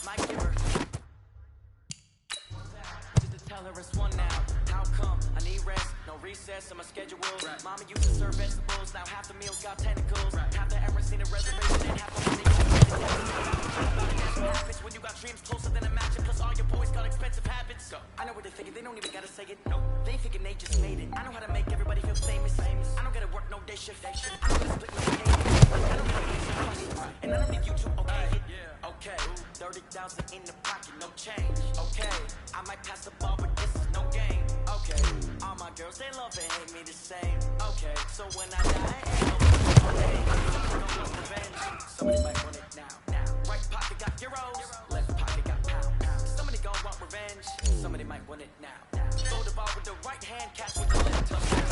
My giver. Just to tell her it's one now. How come? I need rest, no recess in my schedule. Right. Mama used to serve vegetables, now half the meals got tentacles. Right. Half the errands seen a reservation, and half of what happens when you got dreams closer than imagine. Plus all your boys got expensive habits. Go. I know what they're thinking, they don't even gotta say it. No, they thinking they just made it. I know how to make everybody feel famous. I don't gotta work no day shift. I don't gotta split no day. I don't gotta answer questions, and I don't need you to okay it. Yeah. Okay, 30,000 in the pocket, no change. Okay, I might pass the ball, but this is no game. Okay, all my girls, they love and hate me the same. Okay, so when I die, ain't no revenge. Somebody might want it now. Right pocket got euros, left pocket got pounds. Somebody gon' want revenge, somebody might want it now. Throw the ball with the right hand, catch with the left touchdown.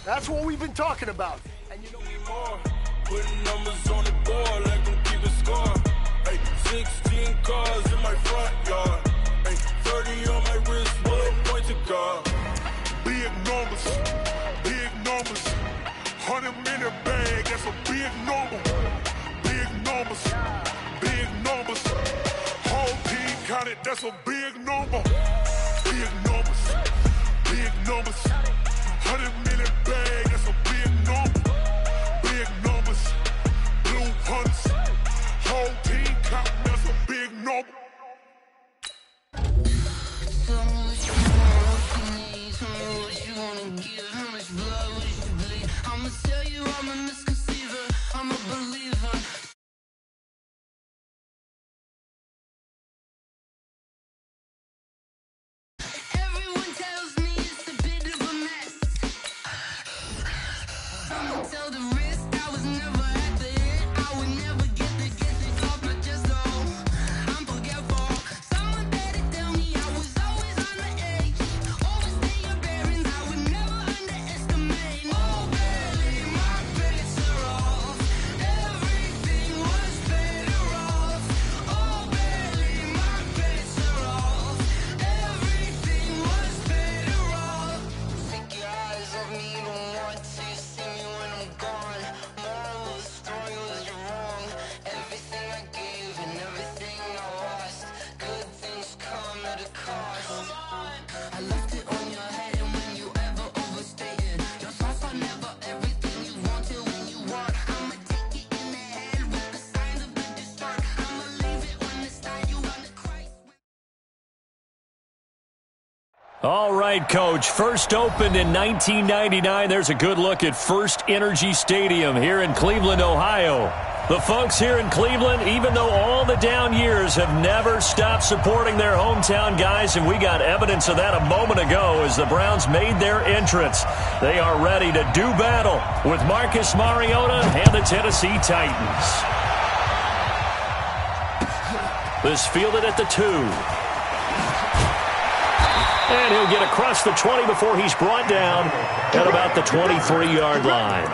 That's what we've been talking about. And you know me more. Putting numbers on the board like I'm keeping score. Hey, 16 cars in my front yard. Hey, 30 on my wrist, what point to guard. Big numbers, 100 minute bag, that's a big number. Big numbers, whole team counted, that's a big number. Big numbers, 100 minute bag, that's a big number. Big numbers, blue hunts, whole team counting, that's a big number. Tell me what you want, what you need. Tell me what you wanna give. How much blood would you bleed? I'ma tell you I'm a misconceiver. I'm a believer. Everyone tells me it's a bit of a All right, Coach. First opened in 1999. There's a good look at First Energy Stadium here in Cleveland, Ohio. The folks here in Cleveland, even though all the down years, have never stopped supporting their hometown guys, and we got evidence of that a moment ago as the Browns made their entrance. They are ready to do battle with Marcus Mariota and the Tennessee Titans. This fielded at the 2. And he'll get across the 20 before he's brought down at about the 23-yard line.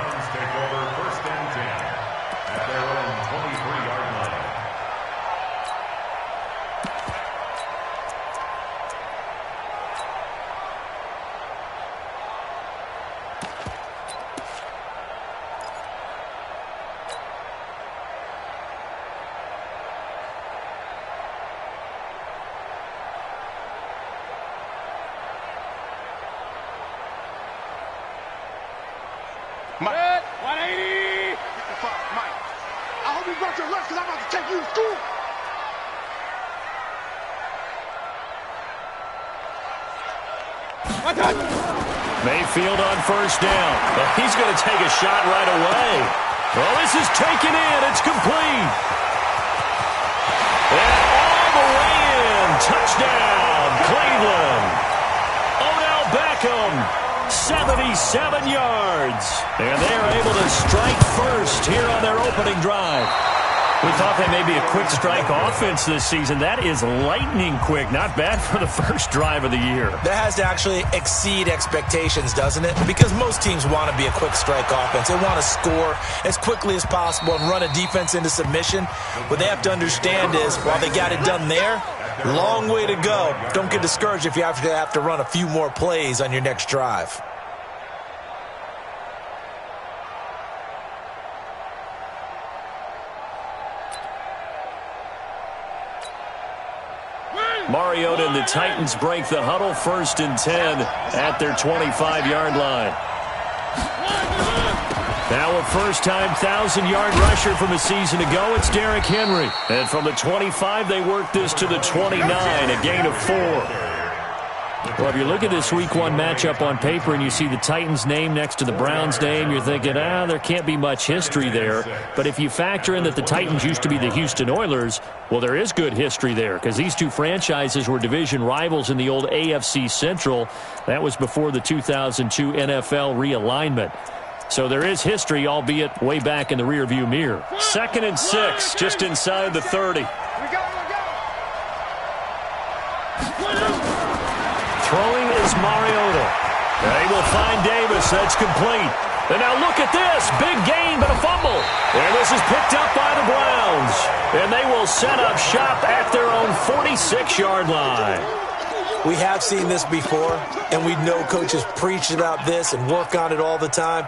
Mike. 180! Mike, I hope you brought your lunch because I'm about to take you to school. Mayfield on first down. He's going to take a shot right away. Well, this is taken in. It's complete. And all the way in. Touchdown, Cleveland. Odell Beckham. 77 yards. And they are able to strike first here on their opening drive. We thought they may be a quick strike offense this season. That is lightning quick. Not bad for the first drive of the year. That has to actually exceed expectations, doesn't it? Because most teams want to be a quick strike offense. They want to score as quickly as possible and run a defense into submission. What they have to understand is, while they got it done there, long way to go. Don't get discouraged if you have to run a few more plays on your next drive. Mariota and the Titans break the huddle, 1st and 10 at their 25-yard line. Now a first-time 1,000-yard rusher from a season ago, it's Derrick Henry. And from the 25, they work this to the 29, a gain of 4. Well, if you look at this Week 1 matchup on paper and you see the Titans' name next to the Browns' name, you're thinking, there can't be much history there. But if you factor in that the Titans used to be the Houston Oilers, well, there is good history there because these two franchises were division rivals in the old AFC Central. That was before the 2002 NFL realignment. So there is history, albeit way back in the rearview mirror. 2nd and 6, just inside the 30. Throwing is Mariota. They will find Davis. That's complete. And now look at this. Big gain, but a fumble. And this is picked up by the Browns. And they will set up shop at their own 46-yard line. We have seen this before, and we know coaches preach about this and work on it all the time.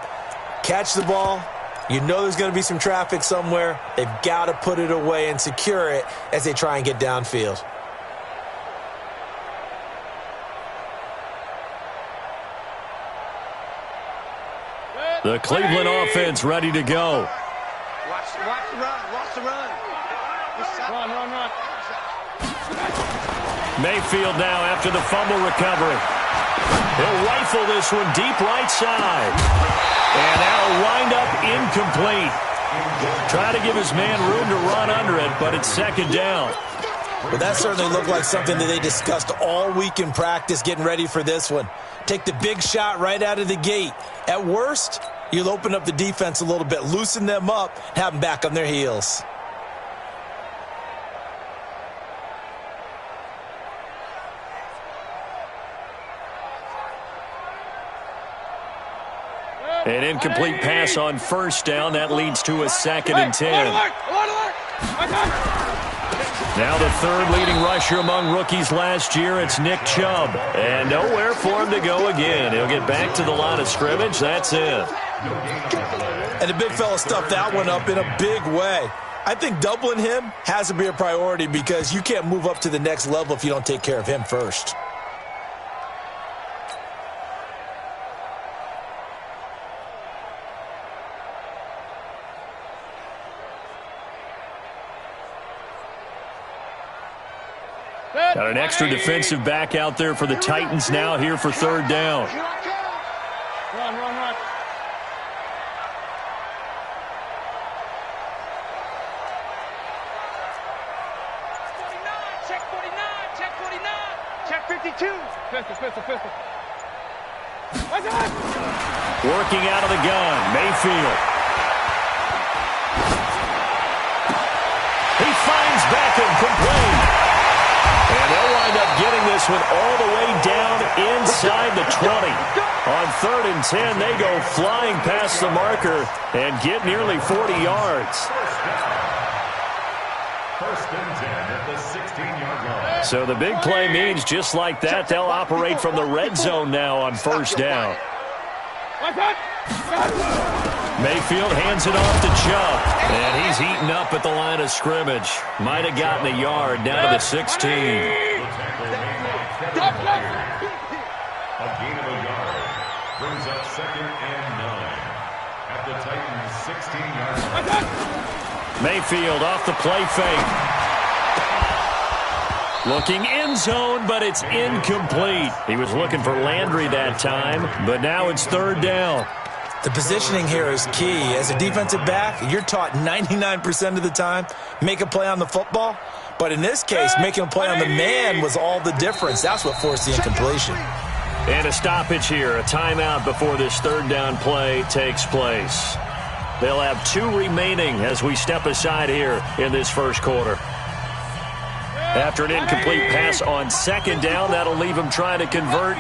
Catch the ball. You know there's going to be some traffic somewhere. They've got to put it away and secure it as they try and get downfield. The Cleveland offense ready to go. Watch the run. Watch the run. Run. Mayfield now after the fumble recovery. He'll rifle this one deep right side. And that'll wind up incomplete. Try to give his man room to run under it, but it's 2nd down. Well, that certainly looked like something that they discussed all week in practice getting ready for this one. Take the big shot right out of the gate. At worst, you'll open up the defense a little bit, loosen them up, have them back on their heels. An incomplete pass on 1st down. That leads to a 2nd and 10. Now the 3rd leading rusher among rookies last year, it's Nick Chubb. And nowhere for him to go again. He'll get back to the line of scrimmage. That's it. And the big fella stuffed that one up in a big way. I think doubling him has to be a priority because you can't move up to the next level if you don't take care of him first. Got an extra defensive back out there for the Titans now here for third down. Run. Check 49. Check 52. Pistol. Working out of the gun, Mayfield. He finds Beckham complete. And they'll wind up getting this one all the way down inside the 20. On 3rd and 10, they go flying past the marker and get nearly 40 yards. First and 10 at the 16-yard line. So the big play means just like that, they'll operate from the red zone now on first down. Mayfield hands it off to Chubb, and he's eaten up at the line of scrimmage. Might have gotten a yard down to the 16. A gain of a yard brings up 2nd and 9 at the Titans' 16-yard line. Mayfield off the play fake. Looking end zone, but it's incomplete. He was looking for Landry that time, but now it's third down. The positioning here is key. As a defensive back, you're taught 99% of the time, make a play on the football. But in this case, making a play on the man was all the difference. That's what forced the incompletion. And a stoppage here, a timeout before this third down play takes place. They'll have 2 remaining as we step aside here in this first quarter. After an incomplete pass on 2nd down, that'll leave him trying to convert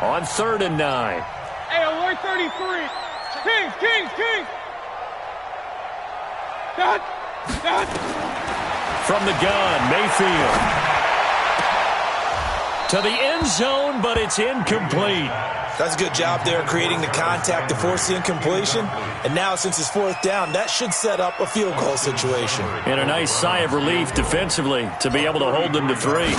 on 3rd and 9. Hey, alert 33. Kings. Dot. From the gun, Mayfield. To the end zone, but it's incomplete. That's a good job there creating the contact to force the incompletion. And now, since it's 4th down, that should set up a field goal situation. And a nice sigh of relief defensively to be able to hold them to 3.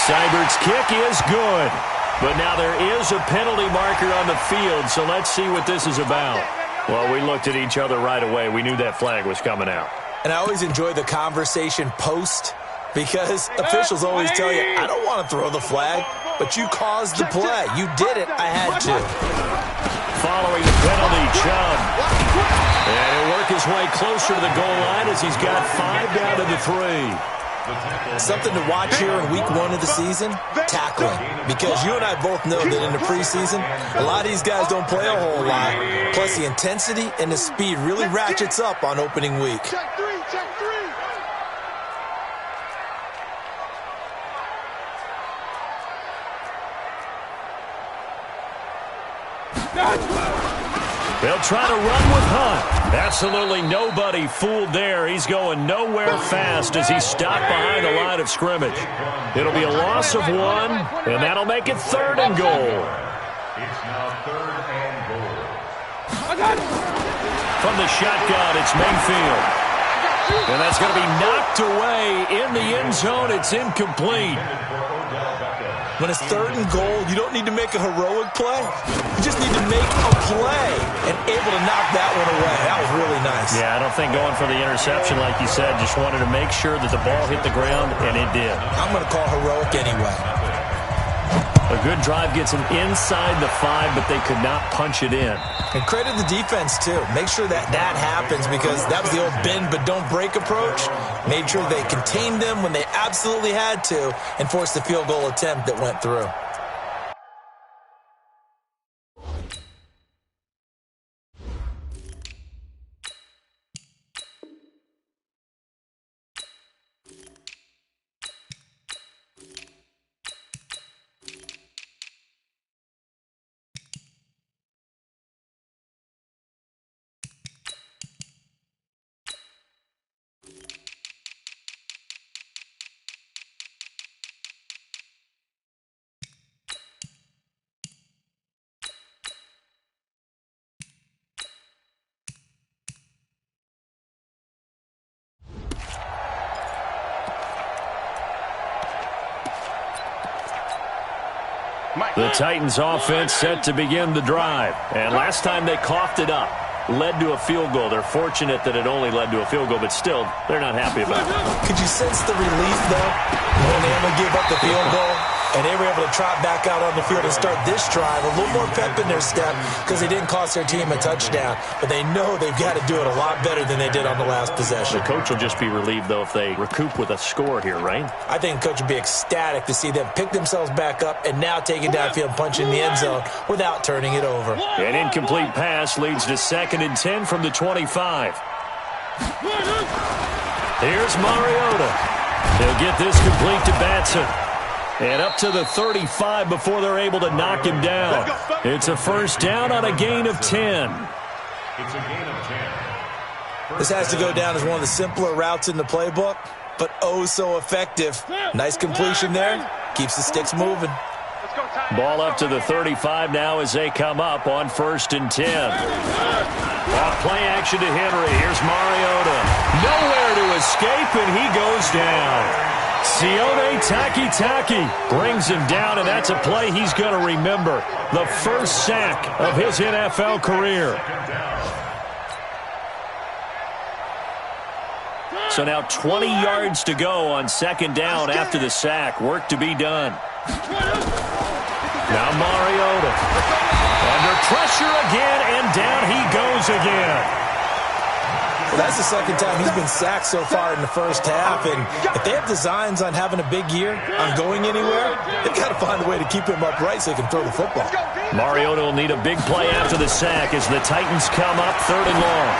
Seibert's kick is good. But now there is a penalty marker on the field, so let's see what this is about. Well, we looked at each other right away. We knew that flag was coming out. And I always enjoy the conversation post, because officials always tell you, I don't want to throw the flag, but you caused the play. You did it. I had to. Following the penalty, Chubb. And he'll work his way closer to the goal line as he's got 5 down to the 3. Something to watch here in week 1 of the season, tackling. Because you and I both know that in the preseason, a lot of these guys don't play a whole lot. Plus the intensity and the speed really ratchets up on opening week. Check 3. They'll try to run with Hunt. Absolutely nobody fooled there. He's going nowhere fast as he's stopped behind the line of scrimmage. It'll be a loss of 1, and that'll make it 3rd and goal. It's now 3rd and goal. From the shotgun, it's Mayfield. And that's going to be knocked away in the end zone. It's incomplete. When it's 3rd and goal, you don't need to make a heroic play. You just need to make a play and able to knock that one away. That was really nice. Yeah, I don't think going for the interception, like you said, just wanted to make sure that the ball hit the ground, and it did. I'm going to call heroic anyway. A good drive gets them inside the 5, but they could not punch it in. And credit the defense, too. Make sure that happens, because that was the old bend but don't break approach. Made sure they contained them when they absolutely had to and forced the field goal attempt that went through. The Titans offense set to begin the drive. And last time they coughed it up. led to a field goal. They're fortunate that it only led to a field goal, but still, they're not happy about it. Could you sense the relief, though, when Bama gave up the field goal? And they were able to trot back out on the field and start this drive. A little more pep in their step because they didn't cost their team a touchdown. But they know they've got to do it a lot better than they did on the last possession. The coach will just be relieved, though, if they recoup with a score here, right? I think the coach would be ecstatic to see them pick themselves back up and now take it downfield and punch in the end zone without turning it over. An incomplete pass leads to 2nd and 10 from the 25. Here's Mariota. He'll get this complete to Batson. And up to the 35 before they're able to knock him down. It's a first down on a gain of 10. It's a gain of 10. This has to go down as one of the simpler routes in the playbook, but oh so effective. Nice completion there. Keeps the sticks moving. Ball up to the 35 now as they come up on 1st and 10. Off play action to Henry. Here's Mariota. Nowhere to escape, and he goes down. Sione Takitaki brings him down, and that's a play he's going to remember. The first sack of his NFL career. So now 20 yards to go on 2nd down after the sack. Work to be done. Now Mariota. Under pressure again, and down he goes again. Well, that's the 2nd time he's been sacked so far in the first half, and if they have designs on having a big year, on going anywhere, they've got to find a way to keep him upright so they can throw the football. Mariota will need a big play after the sack as the Titans come up 3rd and long.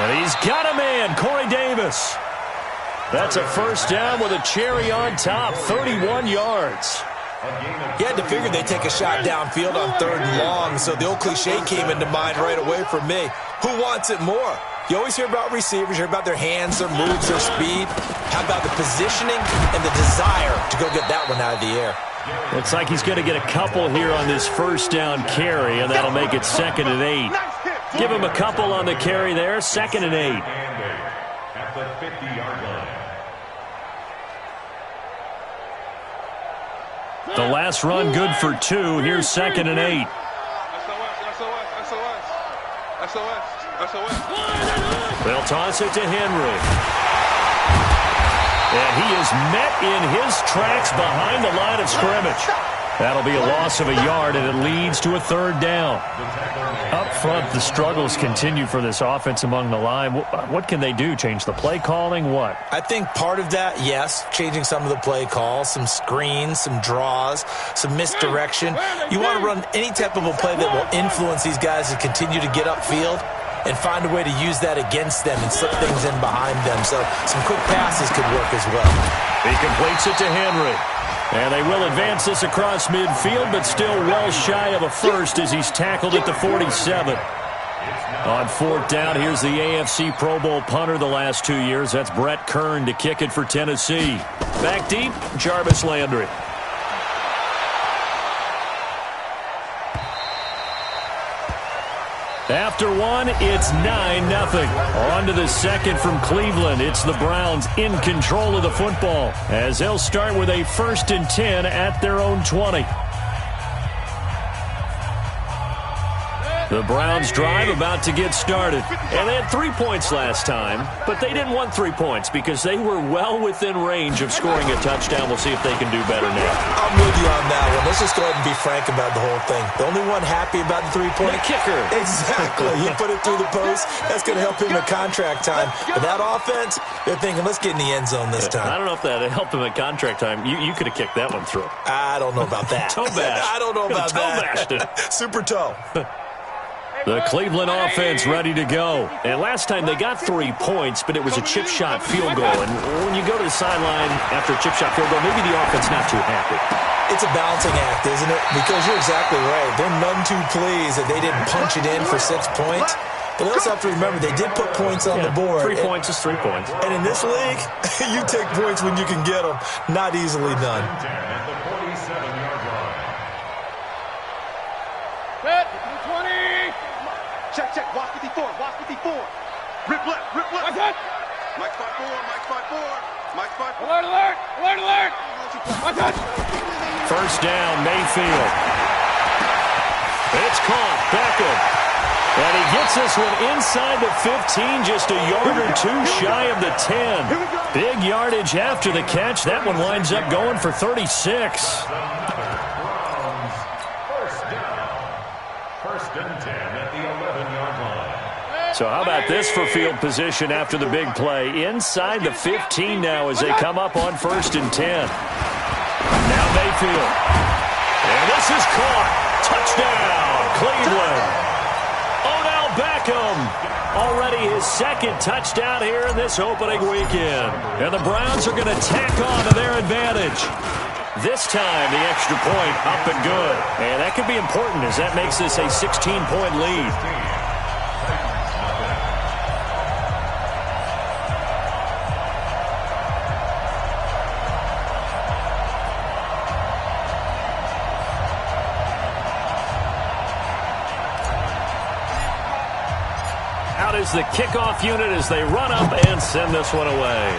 And he's got a man, Corey Davis. That's a first down with a cherry on top, 31 yards. You had to figure they'd take a shot downfield on 3rd and long, so the old cliche came into mind right away for me. Who wants it more? You always hear about receivers, you hear about their hands, their moves, their speed. How about the positioning and the desire to go get that one out of the air? Looks like he's going to get a couple here on this first down carry, and that'll make it 2nd and 8. Give him a couple on the carry there, 2nd and 8. At the 50-yard line. The last run good for 2. Here's 2nd and 8. They'll toss it to Henry. And he is met in his tracks behind the line of scrimmage. That'll be a loss of a yard, and it leads to a 3rd down. Up front, the struggles continue for this offense among the line. What can they do? Change the play calling? What? I think part of that, yes, changing some of the play calls, some screens, some draws, some misdirection. You want to run any type of a play that will influence these guys to continue to get upfield and find a way to use that against them and slip things in behind them. So some quick passes could work as well. He completes it to Henry. And they will advance this across midfield, but still well shy of a first as he's tackled at the 47. On 4th down, here's the AFC Pro Bowl punter the last 2 years. That's Brett Kern to kick it for Tennessee. Back deep, Jarvis Landry. After one, it's 9-0. On to the second from Cleveland. It's the Browns in control of the football as they'll start with a 1st and 10 at their own 20. The Browns drive about to get started. And they had 3 points last time, but they didn't want 3 points because they were well within range of scoring a touchdown. We'll see if they can do better now. I'm with you on that one. Let's just go ahead and be frank about the whole thing. The only one happy about the 3-point? The kicker. Exactly. He put it through the post. That's going to help him at contract time. But that offense, they're thinking, let's get in the end zone this time. I don't know if that helped him at contract time. You could have kicked that one through. I don't know about that. Toe bash. I don't know about toe that. Bashed it. Super toe. The Cleveland offense ready to go. And last time they got 3 points, but it was a chip shot field goal. And when you go to the sideline after a chip shot field goal, maybe the offense not too happy. It's a balancing act, isn't it? Because you're exactly right. They're none too pleased that they didn't punch it in for 6 points. But they also have to remember they did put points on the board. 3 points is 3 points. And in this league, you take points when you can get them. Not easily done. At the 47-yard line. Set, 20. Check, watch 54, watch 54. Rip left. Watch that. Mike 5-4, Mike 5-4. Alert. Watch that. First down, Mayfield. It's caught. Beckham. And he gets this one inside the 15, just a yard or two shy of the 10. Big yardage after the catch. That one winds up going for 36. First and 10 at the 11-yard line. So how about this for field position after the big play? Inside the 15 now as they come up on 1st and 10. Now Mayfield. And this is caught. Touchdown, Cleveland. Odell Beckham, already his second touchdown here in this opening weekend. And the Browns are going to tack on to their advantage. This time, the extra point up and good. And that could be important as that makes this a 16-point lead. Out is the kickoff unit as they run up and send this one away.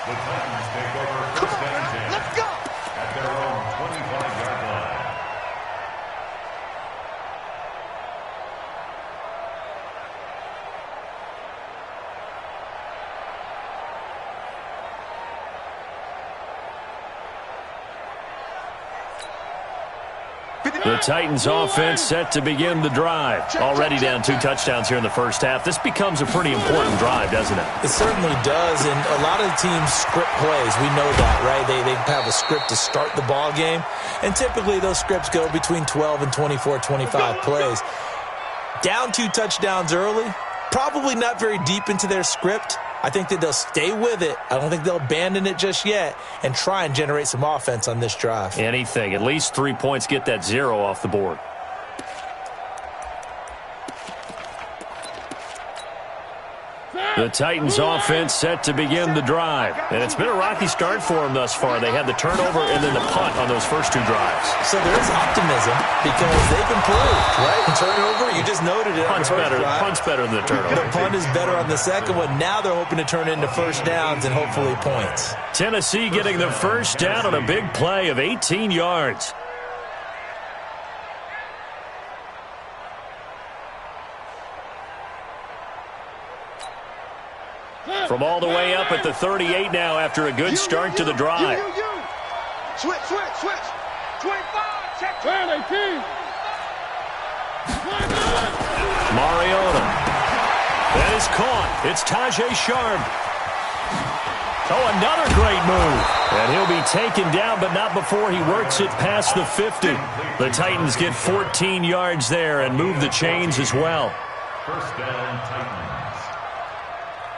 The Titans take over 1st and 10. Let's go! At their own 25-yard line. The Titans offense set to begin the drive. Already down 2 touchdowns here in the first half. This becomes a pretty important drive, doesn't it? It certainly does, and a lot of the teams script plays. We know that, right? They have a script to start the ball game, and typically those scripts go between 12 and 24, 25 plays. Down 2 touchdowns early, probably not very deep into their script. I think that they'll stay with it. I don't think they'll abandon it just yet and try and generate some offense on this drive. Anything. At least 3 points, get that 0 off the board. The Titans offense set to begin the drive. And it's been a rocky start for them thus far. They had the turnover and then the punt on those first 2 drives. So there is optimism because they've improved, right? Turnover, you just noted it. Punt's better than the turnover. The punt is better on the second one. Now they're hoping to turn into first downs and hopefully points. Tennessee getting the first down on a big play of 18 yards. From all the way up at the 38 now after a good start to the drive. Switch. 25, check. 18. Mariota. That is caught. It's Tajay Sharp. Oh, another great move. And he'll be taken down, but not before he works it past the 50. The Titans get 14 yards there and move the chains as well. First down, Titans.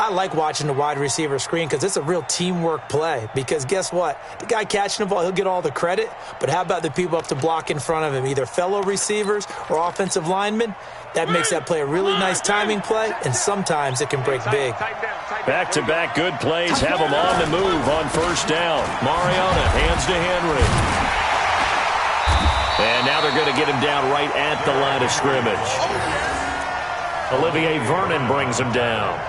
I like watching the wide receiver screen because it's a real teamwork play. Because guess what? The guy catching the ball, he'll get all the credit. But how about the people up to block in front of him, either fellow receivers or offensive linemen? That makes that play a really nice timing play, and sometimes it can break big. Back-to-back good plays have them on the move on first down. Mariota hands to Henry. And now they're going to get him down right at the line of scrimmage. Olivier Vernon brings him down.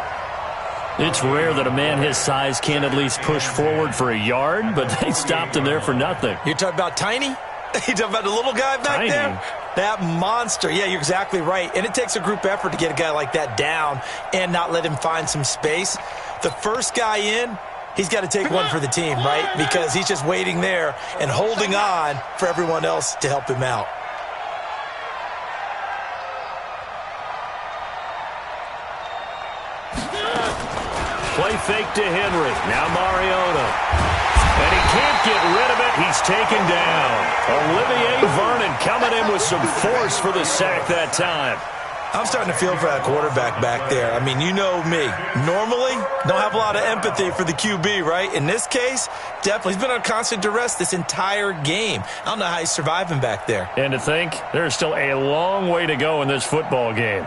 It's rare that a man his size can't at least push forward for a yard, but they stopped him there for nothing. You're talking about Tiny? You talking about the little guy back there? That monster. Yeah, you're exactly right. And it takes a group effort to get a guy like that down and not let him find some space. The first guy in, he's got to take one for the team, right? Because he's just waiting there and holding on for everyone else to help him out. Play fake to Henry. Now Mariota. And he can't get rid of it. He's taken down. Olivier Vernon coming in with some force for the sack that time. I'm starting to feel for that quarterback back there. I mean, you know me. Normally, don't have a lot of empathy for the QB, right? In this case, definitely. He's been on constant duress this entire game. I don't know how he's surviving back there. And to think, there's still a long way to go in this football game.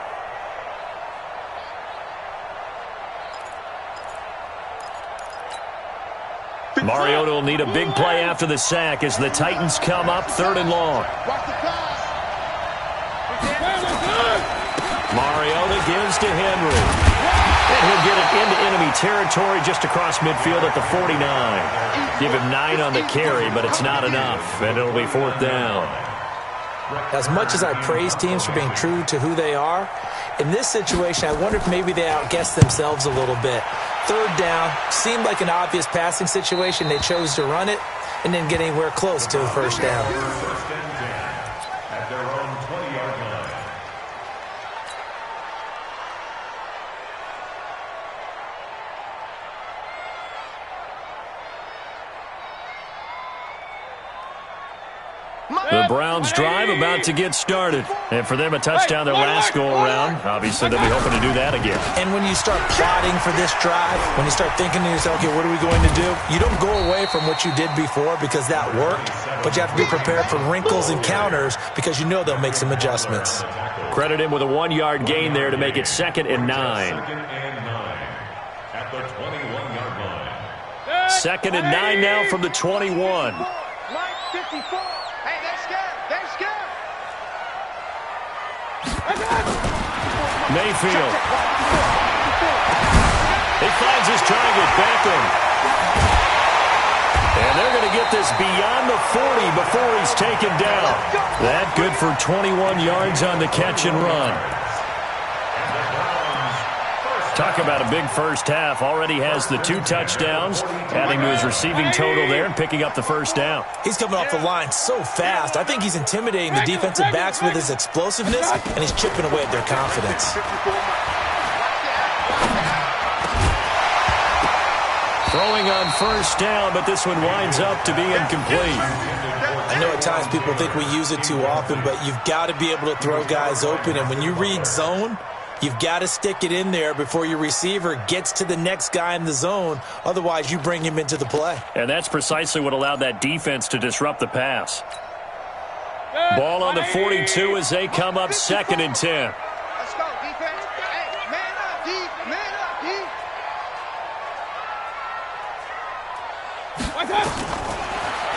Mariota will need a big play after the sack as the Titans come up 3rd and long. Mariota gives to Henry. And he'll get it into enemy territory just across midfield at the 49. Give him 9 on the carry, but it's not enough, and it'll be 4th down. As much as I praise teams for being true to who they are, in this situation, I wonder if maybe they outguessed themselves a little bit. 3rd down, seemed like an obvious passing situation. They chose to run it and didn't get anywhere close to the 1st down. First and 10 at their own 20-yard line. The Browns drive about to get started. And for them, a touchdown their last go-around. Obviously, they'll be hoping to do that again. And when you start plotting for this drive, when you start thinking to yourself, okay, what are we going to do? You don't go away from what you did before because that worked, but you have to be prepared for wrinkles and counters because you know they'll make some adjustments. Credit him with a 1-yard gain there to make it 2nd and 9. 2nd and 9 at the 21-yard line. 2nd and 9 now from the 21. Line 54. Hey, they're scared. They're scared. Mayfield. He finds his target, Beckham. And they're going to get this beyond the 40 before he's taken down. That good for 21 yards on the catch and run. Talk about a big first half. Already has the 2 touchdowns, adding to his receiving total there and picking up the 1st down. He's coming off the line so fast. I think he's intimidating the defensive backs with his explosiveness, and he's chipping away at their confidence. Throwing on 1st down, but this one winds up to be incomplete. I know at times people think we use it too often, but you've got to be able to throw guys open, and when you read zone, you've got to stick it in there before your receiver gets to the next guy in the zone. Otherwise, you bring him into the play. And that's precisely what allowed that defense to disrupt the pass. Ball on the 42 as they come up 2nd and 10. Let's go, defense. Hey, man up, D. Man up, D.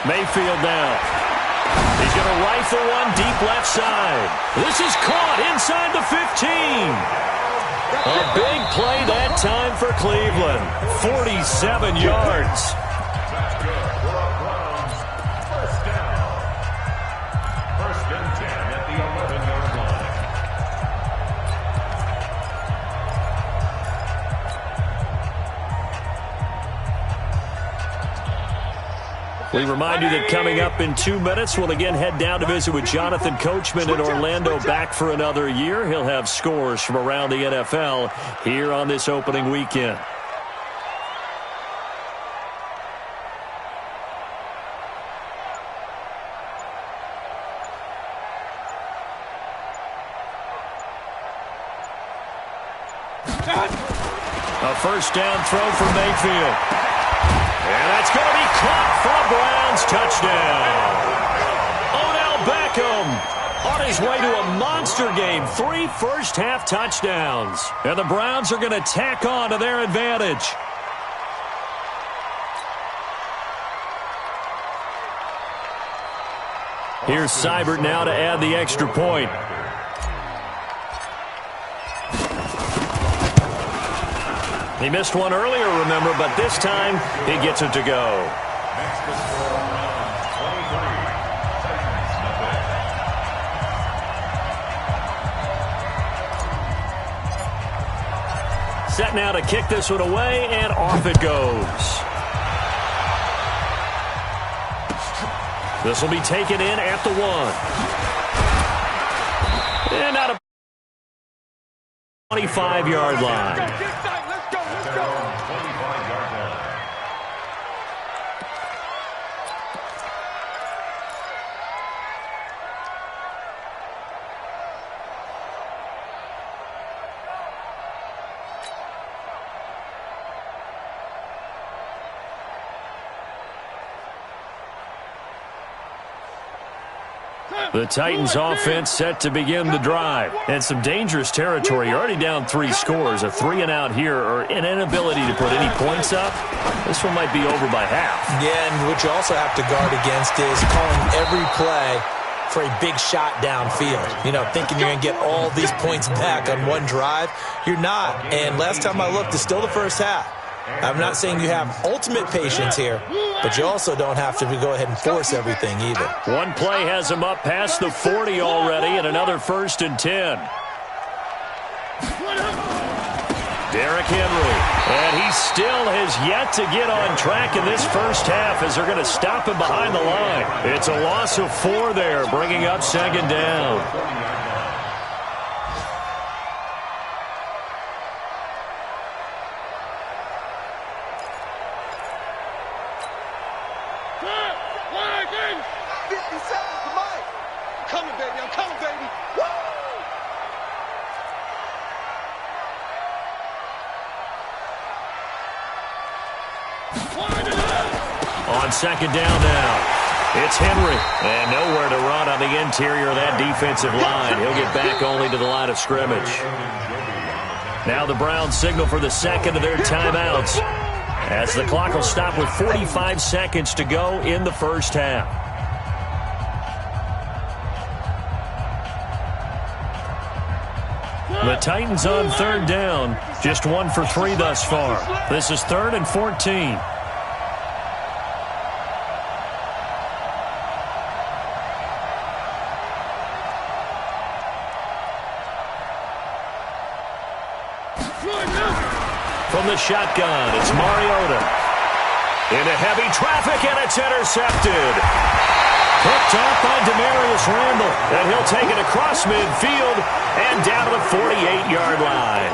Mayfield now. He's going to rifle one deep left side. This is caught inside the 15. A big play that time for Cleveland. 47 yards. That's good for a Browns 1st down. 1st and 10 at the 11-yard line. We remind you that coming up in 2 minutes, we'll again head down to visit with Jonathan Coachman in Orlando, back for another year. He'll have scores from around the NFL here on this opening weekend. A 1st down throw for Mayfield. And that's going to be caught for a Browns touchdown. Odell Beckham on his way to a monster game. 3 first-half touchdowns. And the Browns are going to tack on to their advantage. Here's Seibert now to add the extra point. He missed one earlier, remember, but this time he gets it to go. Next to score Browns 23. Titans nothing. Set now to kick this one away, and off it goes. This will be taken in at the 1. And out of 25-yard line. The Titans offense set to begin the drive. And some dangerous territory. You're already down 3 scores. A 3-and-out here, or an inability to put any points up. This one might be over by half. Yeah, and what you also have to guard against is calling every play for a big shot downfield. You know, thinking you're going to get all these points back on one drive. You're not. And last time I looked, it's still the first half. I'm not saying you have ultimate patience here, but you also don't have to go ahead and force everything either. One play has him up past the 40 already, and another 1st and 10. Derrick Henry, and he still has yet to get on track in this first half as they're going to stop him behind the line. It's a loss of 4 there, bringing up 2nd down. On 2nd down now, it's Henry, and nowhere to run on the interior of that defensive line. He'll get back only to the line of scrimmage. Now the Browns signal for the second of their timeouts, as the clock will stop with 45 seconds to go in the first half. The Titans on 3rd down, just 1 for 3 thus far. This is 3rd and 14. From the shotgun, it's Mariota. Into heavy traffic, and it's intercepted. Picked off by Demarius Randall, and he'll take it across midfield and down to the 48-yard line.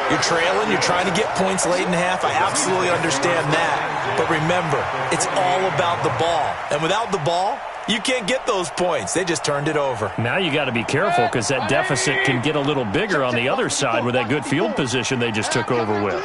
You're trailing, you're trying to get points late in the half. I absolutely understand that. But remember, it's all about the ball. And without the ball, you can't get those points. They just turned it over. Now you got to be careful because that deficit can get a little bigger on the other side with that good field position they just took over with.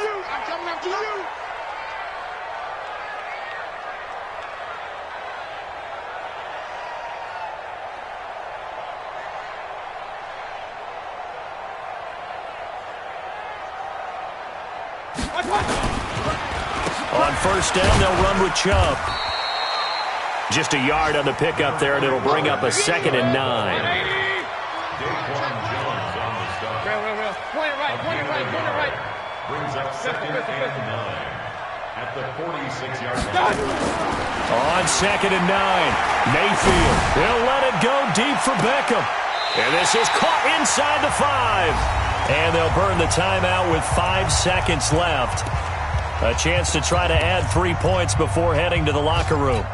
On 1st down, they'll run with Chubb. Just a yard on the pickup there, and it'll bring up a 2nd and 9. Brings up 2nd and 9 at the 46-yard line. On 2nd and 9, Mayfield. He'll let it go deep for Beckham. And this is caught inside the 5. And they'll burn the timeout with 5 seconds left. A chance to try to add 3 points before heading to the locker room.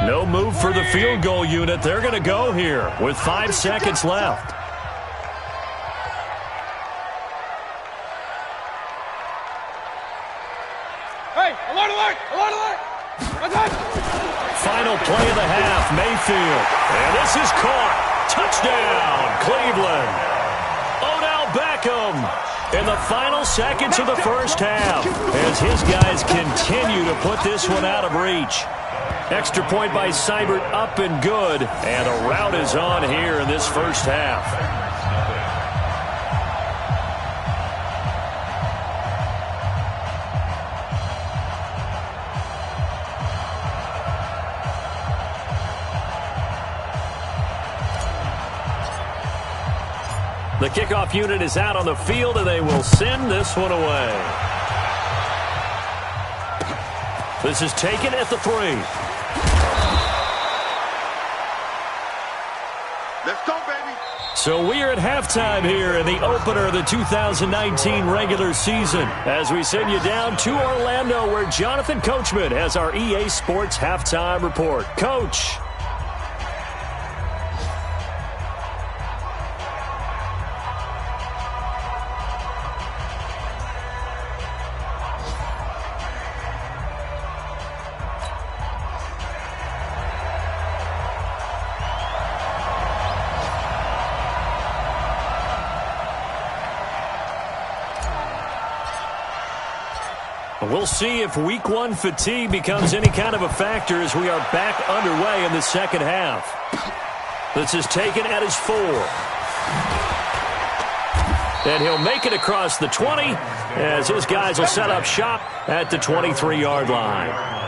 No move for the field goal unit. They're going to go here with 5 seconds left. Final play of the half, Mayfield. And this is caught. Touchdown, Cleveland. Odell Beckham in the final seconds of the first half as his guys continue to put this one out of reach. Extra point by Seibert, up and good. And the rout is on here in this first half. The kickoff unit is out on the field, and they will send this one away. This is taken at the 3. Let's go, baby. So we are at halftime here in the opener of the 2019 regular season as we send you down to Orlando where Jonathan Coachman has our EA Sports halftime report. Coach. We'll see if Week 1 fatigue becomes any kind of a factor as we are back underway in the second half. This is taken at his 4. And he'll make it across the 20 as his guys will set up shop at the 23-yard line.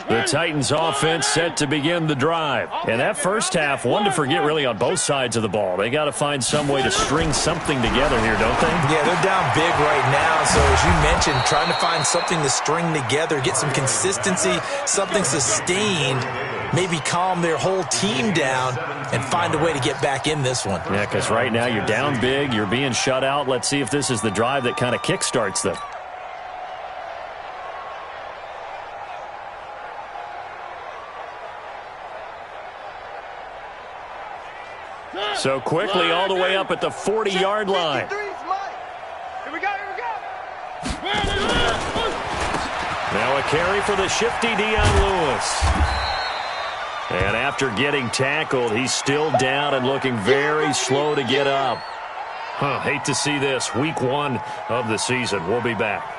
The Titans offense set to begin the drive. And that first half, one to forget really on both sides of the ball. They got to find some way to string something together here, don't they? Yeah, they're down big right now. So as you mentioned, trying to find something to string together, get some consistency, something sustained, maybe calm their whole team down and find a way to get back in this one. Yeah, because right now you're down big, you're being shut out. Let's see if this is the drive that kind of kickstarts them. So quickly all the way up at the 40-yard line. Here we go, here we go. Now a carry for the shifty Dion Lewis. And after getting tackled, he's still down and looking very slow to get up. Hate to see this. Week 1 of the season. We'll be back.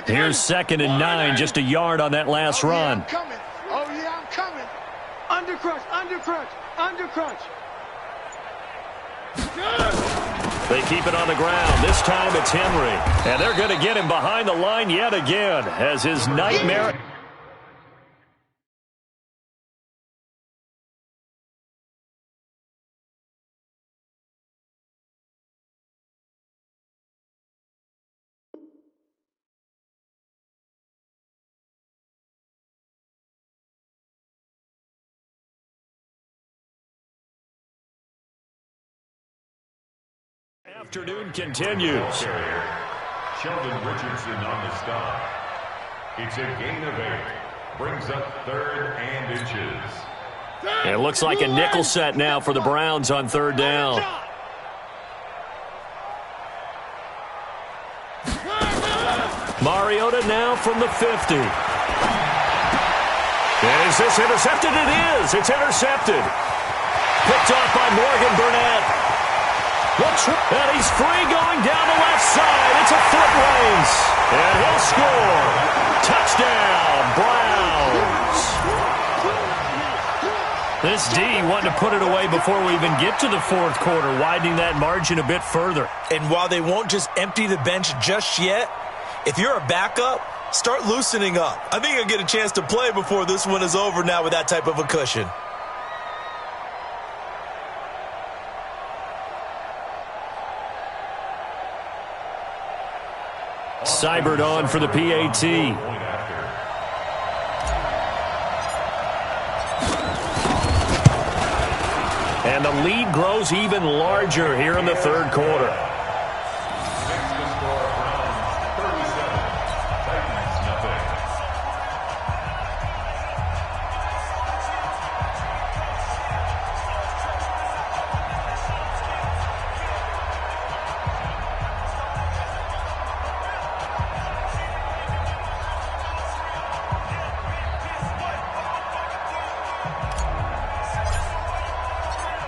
Here's 2nd and 9, just a yard on that last run. I'm coming. Oh, yeah, I'm coming. Under crunch, under crunch, under crunch. They keep it on the ground. This time it's Henry. And they're going to get him behind the line yet again as his nightmare. Afternoon continues. Sheldon Richardson on the stop. It's a gain of 8. Brings up 3rd and inches. It looks like a nickel set now for the Browns on 3rd down. Mariota now from the 50. And is this intercepted? It is. It's intercepted. Picked off by Morgan Burnett. And he's free going down the left side. It's a foot race. And he'll score. Touchdown, Browns. This D wanting to put it away before we even get to the 4th quarter, widening that margin a bit further. And while they won't just empty the bench just yet, if you're a backup, start loosening up. I think you'll get a chance to play before this one is over now with that type of a cushion. Seibert on for the PAT. And the lead grows even larger here in the 3rd quarter.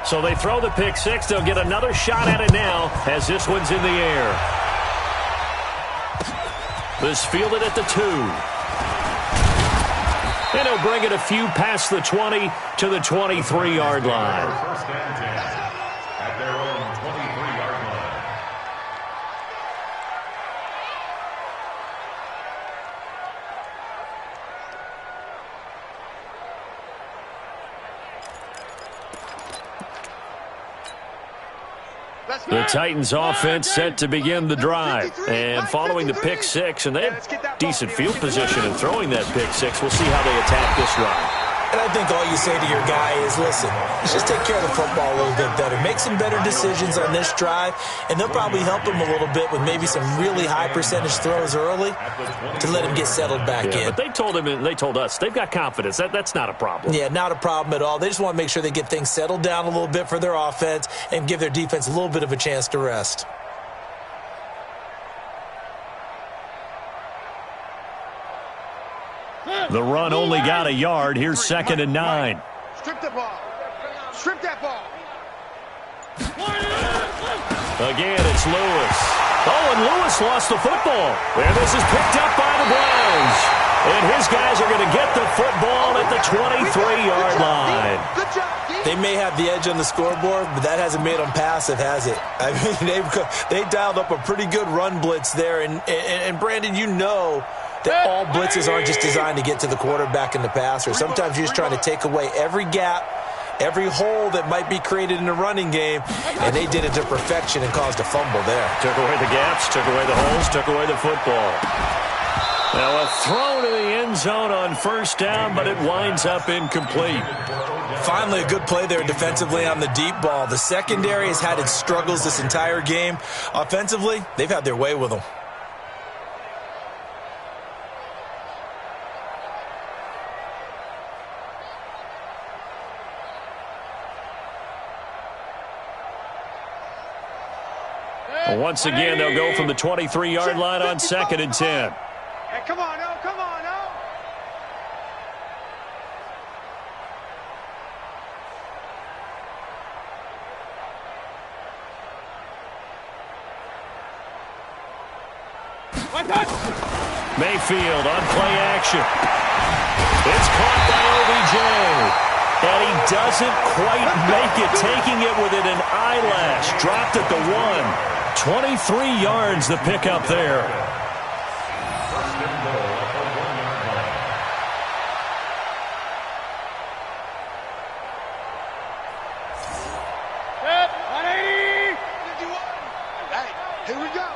So they throw the pick 6. They'll get another shot at it now as this one's in the air. This fielded at the 2. And he'll bring it a few past the 20 to the 23-yard line. First and 10 at their own 23-yard line. The Titans offense set to begin the drive. And following the pick 6, and they have decent field position in throwing that pick 6. We'll see how they attack this run. And I think all you say to your guy is, listen, let's just take care of the football a little bit better. Make some better decisions on this drive, and they'll probably help him a little bit with maybe some really high percentage throws early to let him get settled back in. But they told us they've got confidence. That's not a problem. Yeah, not a problem at all. They just want to make sure they get things settled down a little bit for their offense and give their defense a little bit of a chance to rest. The run only got a yard. Here's 2nd and 9. Strip the ball. Strip that ball. Again, it's Lewis. Oh, and Lewis lost the football. And this is picked up by the Browns. And his guys are going to get the football at the 23-yard line. Good job, D. They may have the edge on the scoreboard, but that hasn't made them passive, has it? I mean, they dialed up a pretty good run blitz there. And Brandon, you know that all blitzes aren't just designed to get to the quarterback and the passer. Sometimes you're just trying to take away every gap, every hole that might be created in the running game, and they did it to perfection and caused a fumble there. Took away the gaps, took away the holes, took away the football. Now a throw to the end zone on 1st down, but it winds up incomplete. Finally, a good play there defensively on the deep ball. The secondary has had its struggles this entire game. Offensively, they've had their way with them. Once again, they'll go from the 23-yard line on 2nd and 10. Hey, come on, no, come on, no. Mayfield on play action. It's caught by OBJ. And he doesn't quite make it, taking it within an eyelash. Dropped at the 1. 23 yards the pickup there. First and goal at the 1-yard line. Set, 180. 51. Hey, here we go.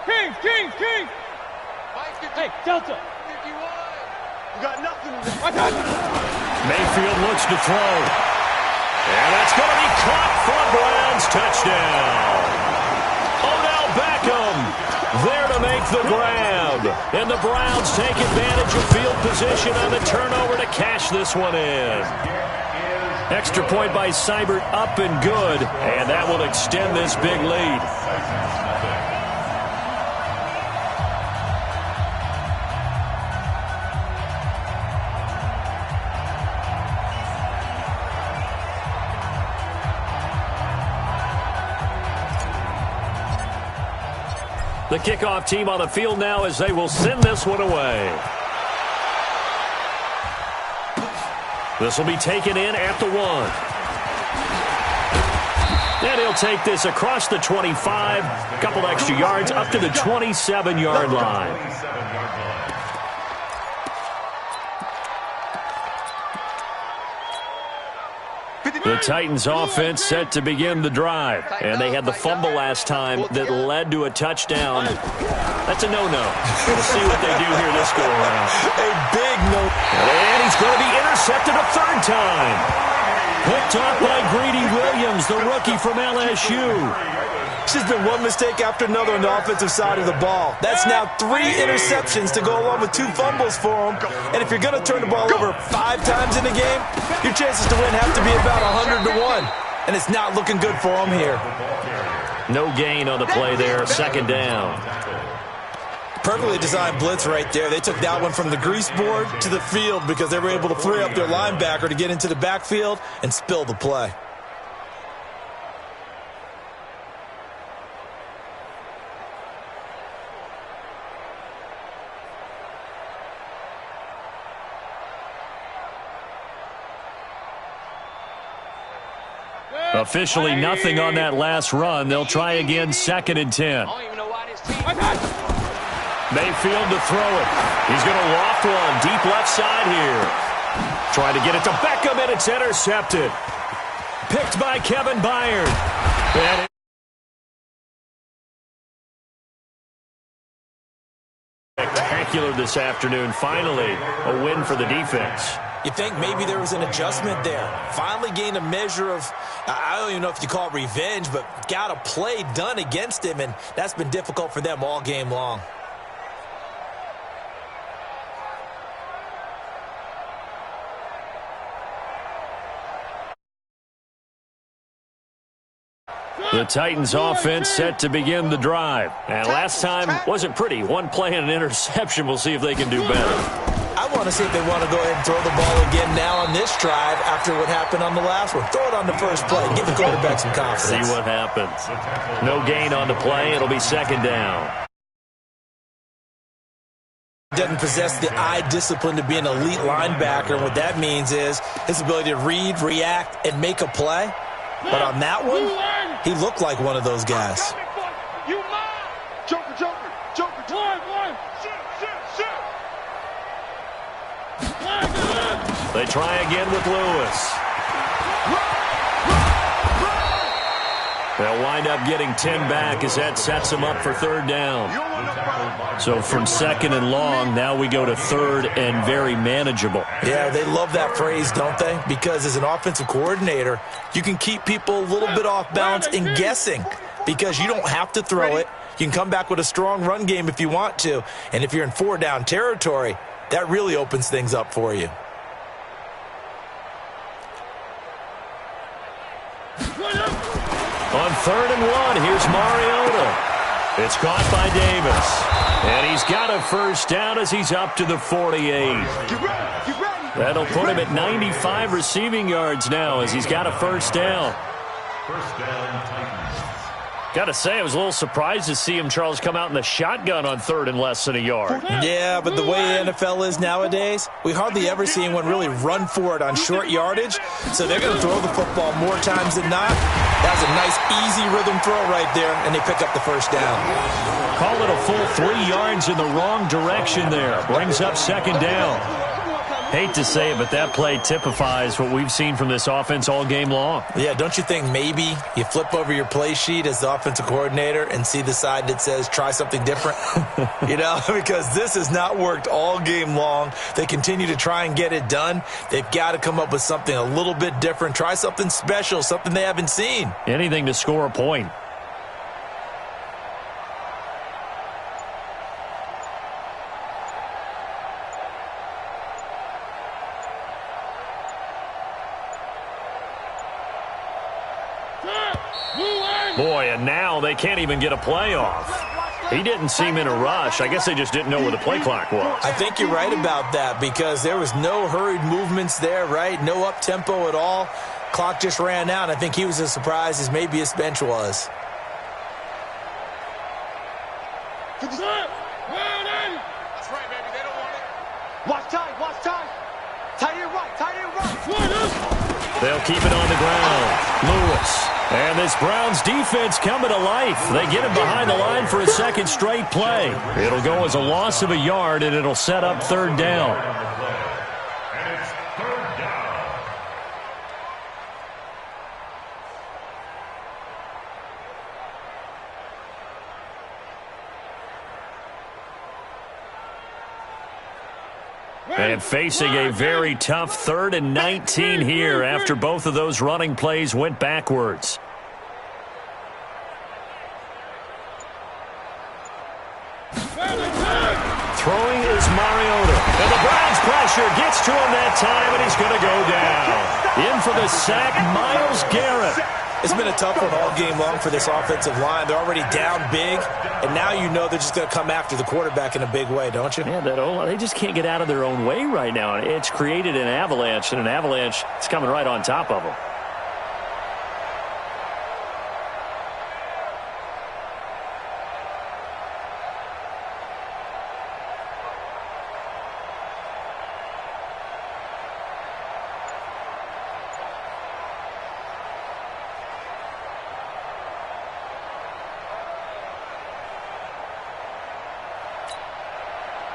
King. Hey, Delta. 51. You got nothing. Mayfield looks to throw. And that's going to be caught for a Browns touchdown. Odell Beckham there to make the grab. And the Browns take advantage of field position on the turnover to cash this one in. Extra point by Seibert, up and good. And that will extend this big lead. The kickoff team on the field now as they will send this one away. This will be taken in at the 1. And he'll take this across the 25, a couple extra yards up to the 27-yard line. The Titans offense set to begin the drive. And they had the fumble last time that led to a touchdown. That's a no-no. We'll see what they do here this go-around. A big no. And he's going to be intercepted a 3rd time. Picked off by Greedy Williams, the rookie from LSU. It's just been one mistake after another on the offensive side of the ball. That's now 3 interceptions to go along with 2 fumbles for him. And if you're going to turn the ball over 5 times in the game, your chances to win have to be about 100-1. And it's not looking good for him here. No gain on the play there, 2nd down. Perfectly designed blitz right there. They took that one from the grease board to the field because they were able to free up their linebacker to get into the backfield and spill the play. Officially nothing on that last run. They'll try again, 2nd and 10. Mayfield to throw it. He's going to loft one deep left side here. Trying to get it to Beckham, and it's intercepted. Picked by Kevin Byard. And spectacular this afternoon. Finally, a win for the defense. You think maybe there was an adjustment there. Finally gained a measure of, I don't even know if you call it revenge, but got a play done against him, and that's been difficult for them all game long. The Titans offense set to begin the drive. And last time wasn't pretty. One play and an interception. We'll see if they can do better. I want to see if they want to go ahead and throw the ball again now on this drive after what happened on the last one. Throw it on the first play. Give the quarterback some confidence. See what happens. No gain on the play. It'll be second down. Doesn't possess the eye discipline to be an elite linebacker. And what that means is his ability to read, react, and make a play. But on that one, he looked like one of those guys. Joker, Joker, Joker, Joker. They try again with Lewis. They'll wind up getting 10 back as that sets them up for third down. So from second and long, now we go to third and very manageable. Yeah, they love that phrase, don't they? Because as an offensive coordinator, you can keep people a little bit off balance and guessing because you don't have to throw it. You can come back with a strong run game if you want to. And if you're in four-down territory, that really opens things up for you. On third and one, here's Mariota. It's caught by Davis. And he's got a first down as he's up to the 48. That'll put him at 95 receiving yards now as he's got a first down. First down, Titans. Got to say, I was a little surprised to see him, Charles, come out in the shotgun on third and less than a yard. Yeah, but the way the NFL is nowadays, we hardly ever see anyone really run for it on short yardage. So they're going to throw the football more times than not. That was a nice, easy rhythm throw right there, and they pick up the first down. Call it a full 3 yards in the wrong direction there. Brings up second down. Hate to say it, but that play typifies what we've seen from this offense all game long. Yeah, don't you think maybe you flip over your play sheet as the offensive coordinator and see the side that says try something different? Because this has not worked all game long. They continue to try and get it done. They've got to come up with something a little bit different. Try something special, something they haven't seen. Anything to score a point. Boy, and now they can't even get a play off. He didn't seem in a rush. I guess they just didn't know where the play clock was. I think you're right about that because there was no hurried movements there, right? No up-tempo at all. Clock just ran out. I think he was as surprised as maybe his bench was. That's right, baby. They don't want it. Watch time, watch time. Tight end right, tight end right. They'll keep it on the ground. Lewis. And this Browns defense coming to life. They get him behind the line for a second straight play. It'll go as a loss of a yard, and it'll set up third down. And it's third down. And facing a very tough 3rd and 19 here after both of those running plays went backwards. Throwing is Mariota. And the Browns pressure gets to him that time, and he's going to go down. In for the sack, Myles Garrett. It's been a tough one all game long for this offensive line. They're already down big, and now you know they're just going to come after the quarterback in a big way, don't you? Yeah, they just can't get out of their own way right now. It's created an avalanche, and an avalanche is coming right on top of them.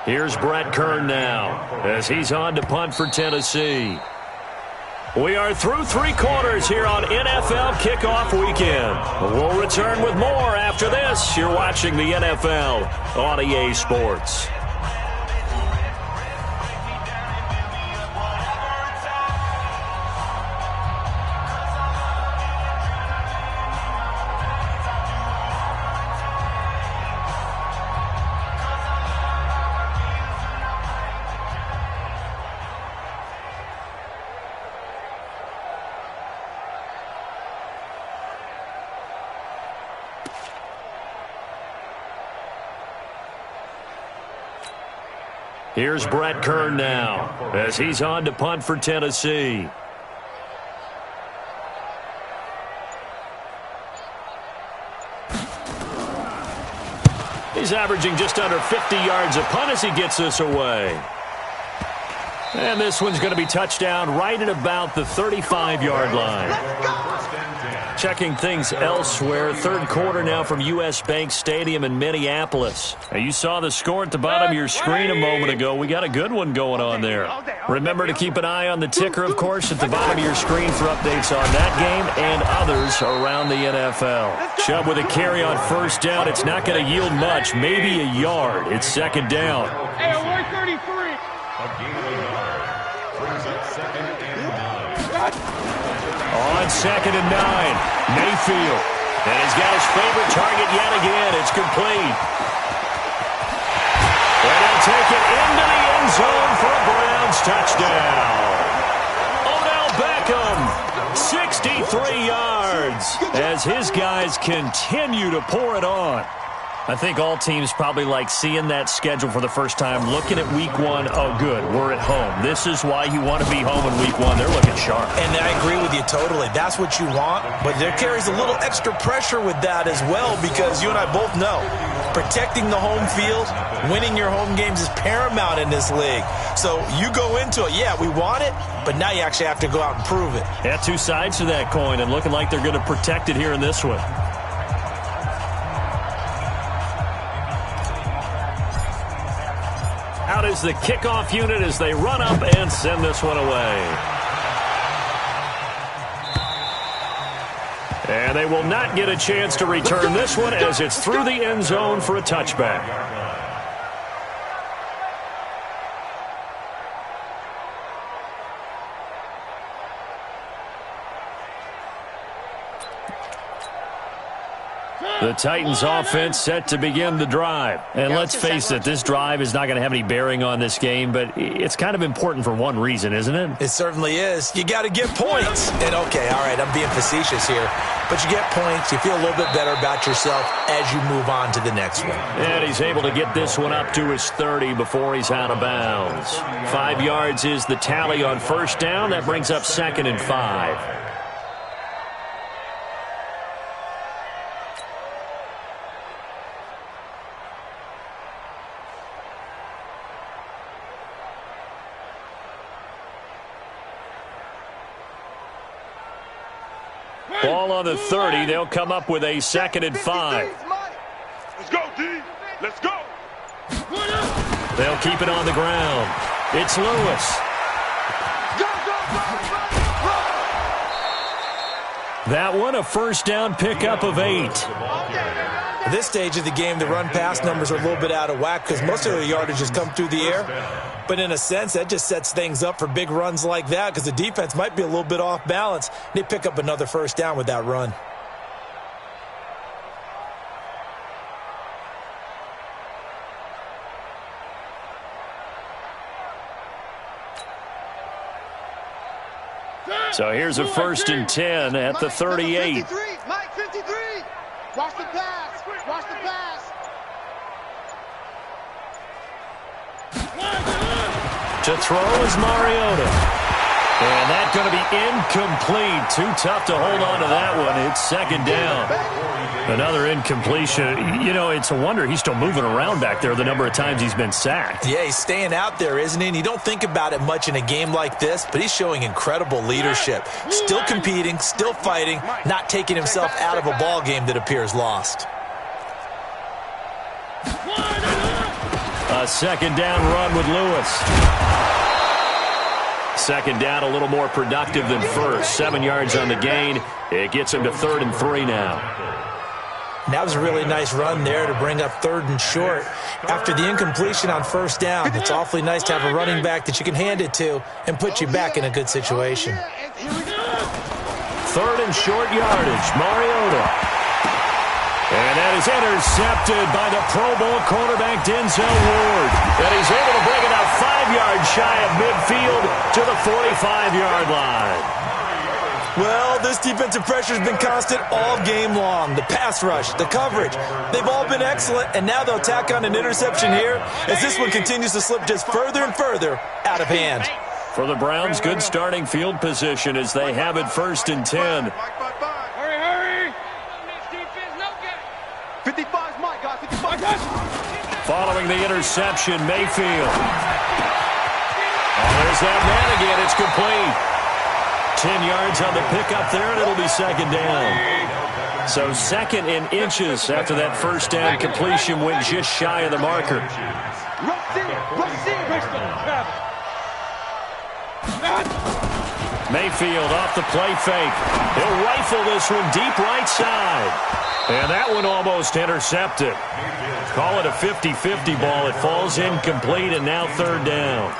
Here's Brett Kern now as he's on to punt for Tennessee. We are through 3 quarters here on NFL Kickoff Weekend. We'll return with more after this. You're watching the NFL on EA Sports. Here's Brett Kern now as he's on to punt for Tennessee. He's averaging just under 50 yards a punt as he gets this away. And this one's going to be touchdown right at about the 35-yard line. Checking things elsewhere. Third quarter now from U.S. Bank Stadium in Minneapolis. Now, you saw the score at the bottom of your screen a moment ago. We got a good one going on there. Remember to keep an eye on the ticker, of course, at the bottom of your screen for updates on that game and others around the NFL. Chubb with a carry on first down. It's not going to yield much, maybe a yard. It's second down. Hey, 133. A gain of a yard. Brings up 2nd and 9. On 2nd and 9, Mayfield. And he's got his favorite target yet again. It's complete. And he'll take it into the end zone for a Browns touchdown. Odell Beckham, 63 yards, as his guys continue to pour it on. I think all teams probably like seeing that schedule for the first time, looking at week 1. Oh, good, we're at home. This is why you want to be home in week 1. They're looking sharp. And I agree with you totally. That's what you want. But there carries a little extra pressure with that as well, because you and I both know protecting the home field, winning your home games is paramount in this league. So you go into it, yeah, we want it, but now you actually have to go out and prove it. Yeah, two sides to that coin, and looking like they're going to protect it here in this one. Out is the kickoff unit as they run up and send this one away. And they will not get a chance to return this one as it's through the end zone for a touchback. The Titans offense set to begin the drive. And let's face it, this drive is not going to have any bearing on this game, but it's kind of important for one reason, isn't it? It certainly is. You got to get points. And okay, all right, I'm being facetious here, but you get points, you feel a little bit better about yourself as you move on to the next one. And he's able to get this one up to his 30 before he's out of bounds. 5 yards is the tally on first down. That brings up 2nd and 5. Ball on the 30. They'll come up with a 2nd and 5. Let's go, D. Let's go. They'll keep it on the ground. It's Lewis. That one, a first down pickup of 8. At this stage of the game, the run-pass numbers are a little bit out of whack because most of their yardage has come through the air. But in a sense, that just sets things up for big runs like that because the defense might be a little bit off balance. They pick up another first down with that run. So here's a 1st and 10 at the 38. Mike 53. Watch the pass. Watch the pass. To throw is Mariota. And that's going to be incomplete. Too tough to hold on to that one. It's 2nd down. Another incompletion. You know, it's a wonder he's still moving around back there the number of times he's been sacked. Yeah, he's staying out there, isn't he? And you don't think about it much in a game like this, but he's showing incredible leadership. Still competing, still fighting, not taking himself out of a ball game that appears lost. A 2nd down run with Lewis. 2nd down, a little more productive than first. 7 yards on the gain. It gets him to 3rd and 3 now. That was a really nice run there to bring up 3rd and short. After the incompletion on first down, it's awfully nice to have a running back that you can hand it to and put you back in a good situation. 3rd and short yardage, Mariota. And that is intercepted by the Pro Bowl quarterback Denzel Ward. And he's able to bring it out 5 yards shy of midfield to the 45-yard line. Well, this defensive pressure has been constant all game long. The pass rush, the coverage, they've all been excellent, and now they'll tack on an interception here as this one continues to slip just further and further out of hand. For the Browns, good starting field position as they have it 1st and 10. Hurry! 55's my guy, 55. Following the interception, Mayfield. Oh, there's that man again. It's complete. 10 yards on the pickup there, and it'll be 2nd down. So 2nd in inches after that 1st down completion went just shy of the marker. Mayfield off the play fake. He'll rifle this one deep right side. And that one almost intercepted. Call it a 50-50 ball. It falls incomplete, and now 3rd down.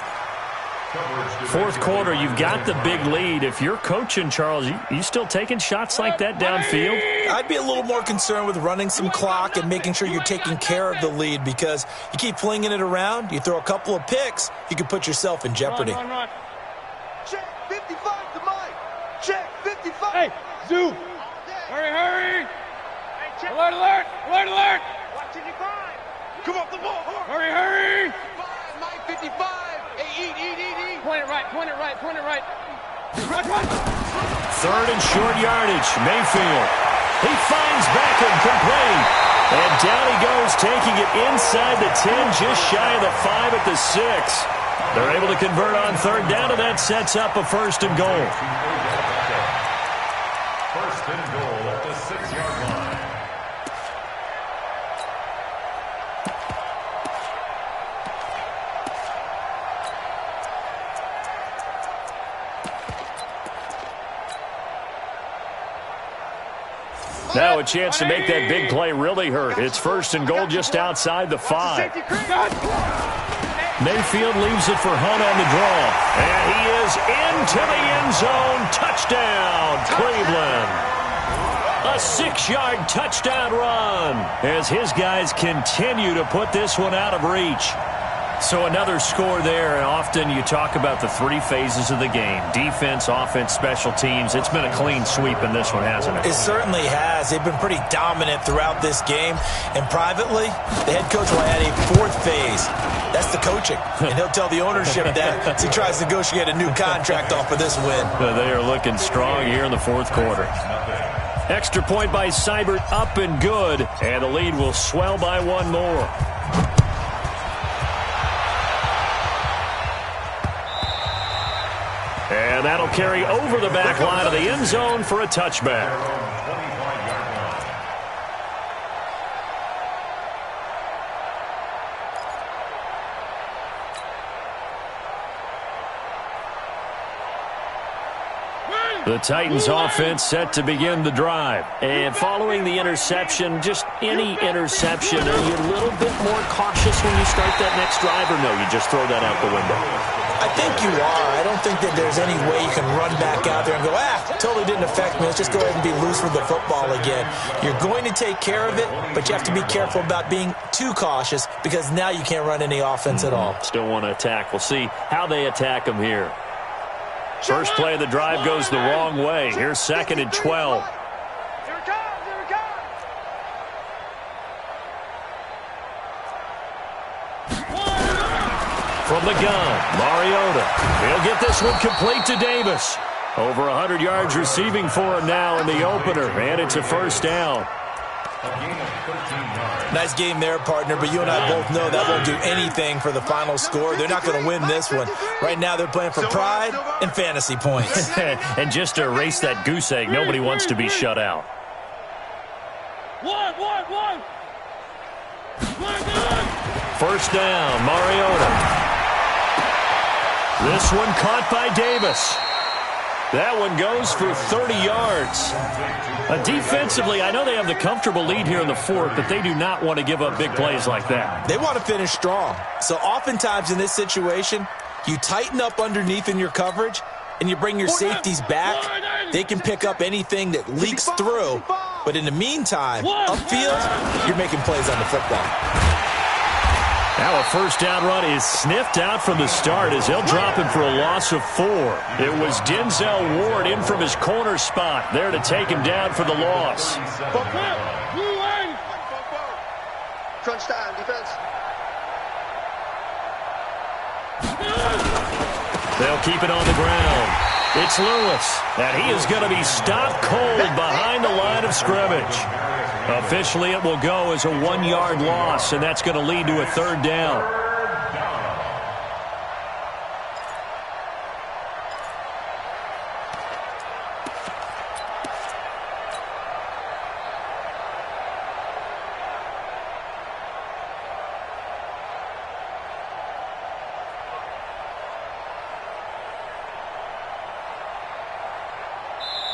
4th quarter, you've got the big lead. If you're coaching, Charles, you still taking shots like that downfield? I'd be a little more concerned with running some clock and making sure you're taking care of the lead, because you keep flinging it around, you throw a couple of picks, you can put yourself in jeopardy. Run. Check 55 to Mike. Check 55. Hey, Zoo. Hurry. Hey, alert. Watch 55. Come off the ball. Hurry. Mike 55. Hey, eat. Point it right. 3rd and short yardage. Mayfield. He finds Beckham complete. And down he goes, taking it inside the 10, just shy of the 5 at the 6. They're able to convert on 3rd down, and that sets up a 1st and goal. 1st and goal at the 6-yard line. Now a chance to make that big play really hurt. It's 1st and goal just outside the 5. Mayfield leaves it for Hunt on the draw. And he is into the end zone. Touchdown, Cleveland. A 6-yard touchdown run as his guys continue to put this one out of reach. So another score there, and often you talk about the 3 phases of the game. Defense, offense, special teams. It's been a clean sweep in this one, hasn't it? It certainly has. They've been pretty dominant throughout this game. And privately, the head coach will add a 4th phase. That's the coaching. And he'll tell the ownership that as he tries to negotiate a new contract off of this win. They are looking strong here in the 4th quarter. Extra point by Seibert, up and good. And the lead will swell by 1 more. And that'll carry over the back line of the end zone for a touchback. The Titans offense set to begin the drive. And following the interception, just any interception, are you a little bit more cautious when you start that next drive, or no, you just throw that out the window? I think you are. I don't think that there's any way you can run back out there and go, totally didn't affect me. Let's just go ahead and be loose with the football again. You're going to take care of it, but you have to be careful about being too cautious, because now you can't run any offense at all. Still want to attack. We'll see how they attack them here. First play of the drive goes the wrong way. Here's 2nd and 12. Here it comes. From the gun, Mariota. He'll get this one complete to Davis. Over 100 yards receiving for him now in the opener, and it's a 1st down. Nice game there, partner, but you and I both know that won't do anything for the final score. They're not going to win this one. Right now they're playing for pride and fantasy points. And just to erase that goose egg, nobody wants to be shut out. One. 1st down, Mariota. This one caught by Davis. That one goes for 30 yards. Defensively, I know they have the comfortable lead here in the 4th, but they do not want to give up big plays like that. They want to finish strong. So oftentimes in this situation, you tighten up underneath in your coverage, and you bring your safeties back. They can pick up anything that leaks through. But in the meantime, upfield, you're making plays on the football. Now a first down run is sniffed out from the start as they'll drop him for a loss of 4. It was Denzel Ward in from his corner spot there to take him down for the loss. Crunch time, defense. They'll keep it on the ground. It's Lewis, and he is going to be stopped cold behind the line of scrimmage. Officially, it will go as a 1-yard loss, and that's going to lead to a third down.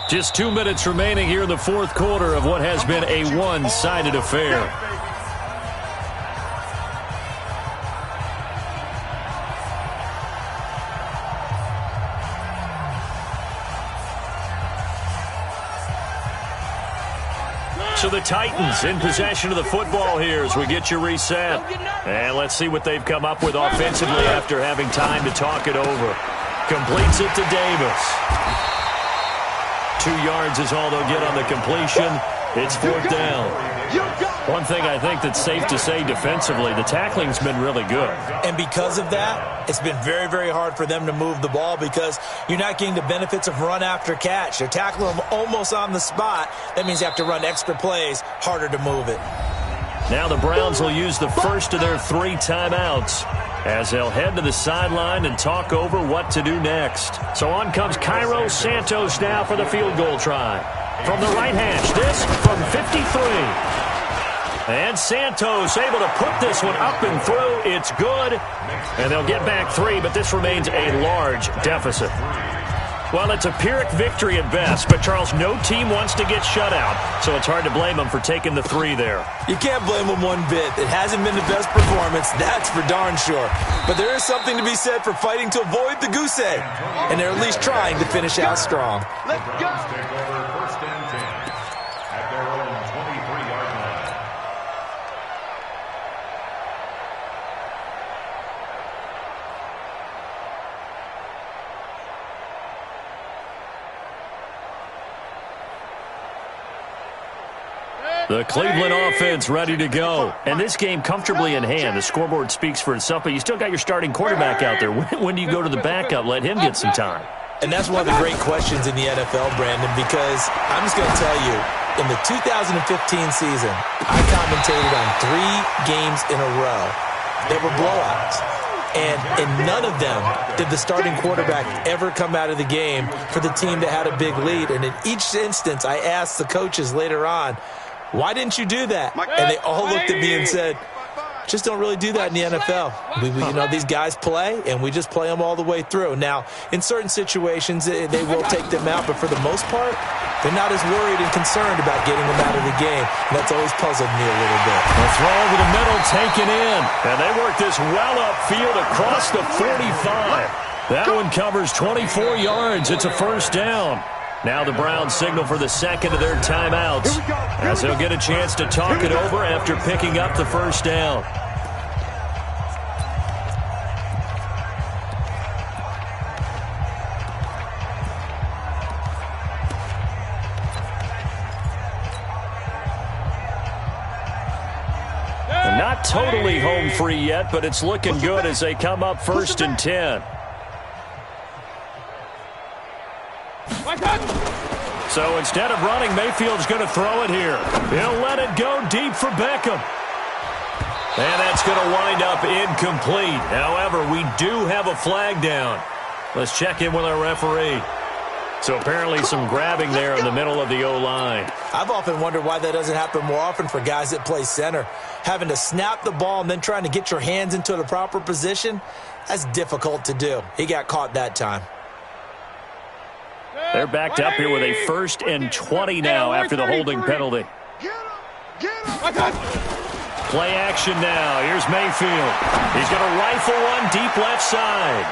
Just 2 minutes remaining here in the fourth quarter of what has been a one-sided affair. So the Titans in possession of the football here as we get you reset. And let's see what they've come up with offensively after having time to talk it over. Completes it to Davis. 2 yards is all they'll get on the completion. It's fourth down. One thing I think that's safe to say defensively, the tackling's been really good. And because of that, it's been very, very hard for them to move the ball because you're not getting the benefits of run after catch. They're tackling them almost on the spot. That means you have to run extra plays, harder to move it. Now the Browns will use the first of their 3 timeouts as they'll head to the sideline and talk over what to do next. So on comes Cairo Santos now for the field goal try. From the right hash, this from 53. And Santos able to put this one up and through. It's good. And they'll get back 3, but this remains a large deficit. Well, it's a Pyrrhic victory at best, but, Charles, no team wants to get shut out, so it's hard to blame them for taking the 3 there. You can't blame them one bit. It hasn't been the best performance, that's for darn sure. But there is something to be said for fighting to avoid the goose egg, and they're at least trying to finish out strong. Let's go. Take over first and 10 at their own 23-yard line. The Cleveland offense ready to go. And this game comfortably in hand. The scoreboard speaks for itself, but you still got your starting quarterback out there. When do you go to the backup? Let him get some time. And that's one of the great questions in the NFL, Brandon, because I'm just going to tell you, in the 2015 season, I commentated on 3 games in a row that were blowouts. And in none of them did the starting quarterback ever come out of the game for the team that had a big lead. And in each instance, I asked the coaches later on, why didn't you do that? And they all looked at me and said, just don't really do that in the NFL. You know, these guys play, and we just play them all the way through. Now, in certain situations, they will take them out, but for the most part, they're not as worried and concerned about getting them out of the game. And that's always puzzled me a little bit. The throw over the middle taken in, and they work this well upfield across the 45. That one covers 24 yards. It's a first down. Now the Browns signal for the second of their timeouts as they'll get a chance to talk it over after picking up the first down. They're not totally home free yet, but it's looking good as they come up first and 10. So instead of running, Mayfield's going to throw it here. He'll let it go deep for Beckham. And that's going to wind up incomplete. However, we do have a flag down. Let's check in with our referee. So apparently some grabbing there in the middle of the O-line. I've often wondered why that doesn't happen more often for guys that play center. Having to snap the ball and then trying to get your hands into the proper position, that's difficult to do. He got caught that time. They're backed up here with a first and 20 now after the holding penalty. Play action now. Here's Mayfield. He's going to rifle one deep left side.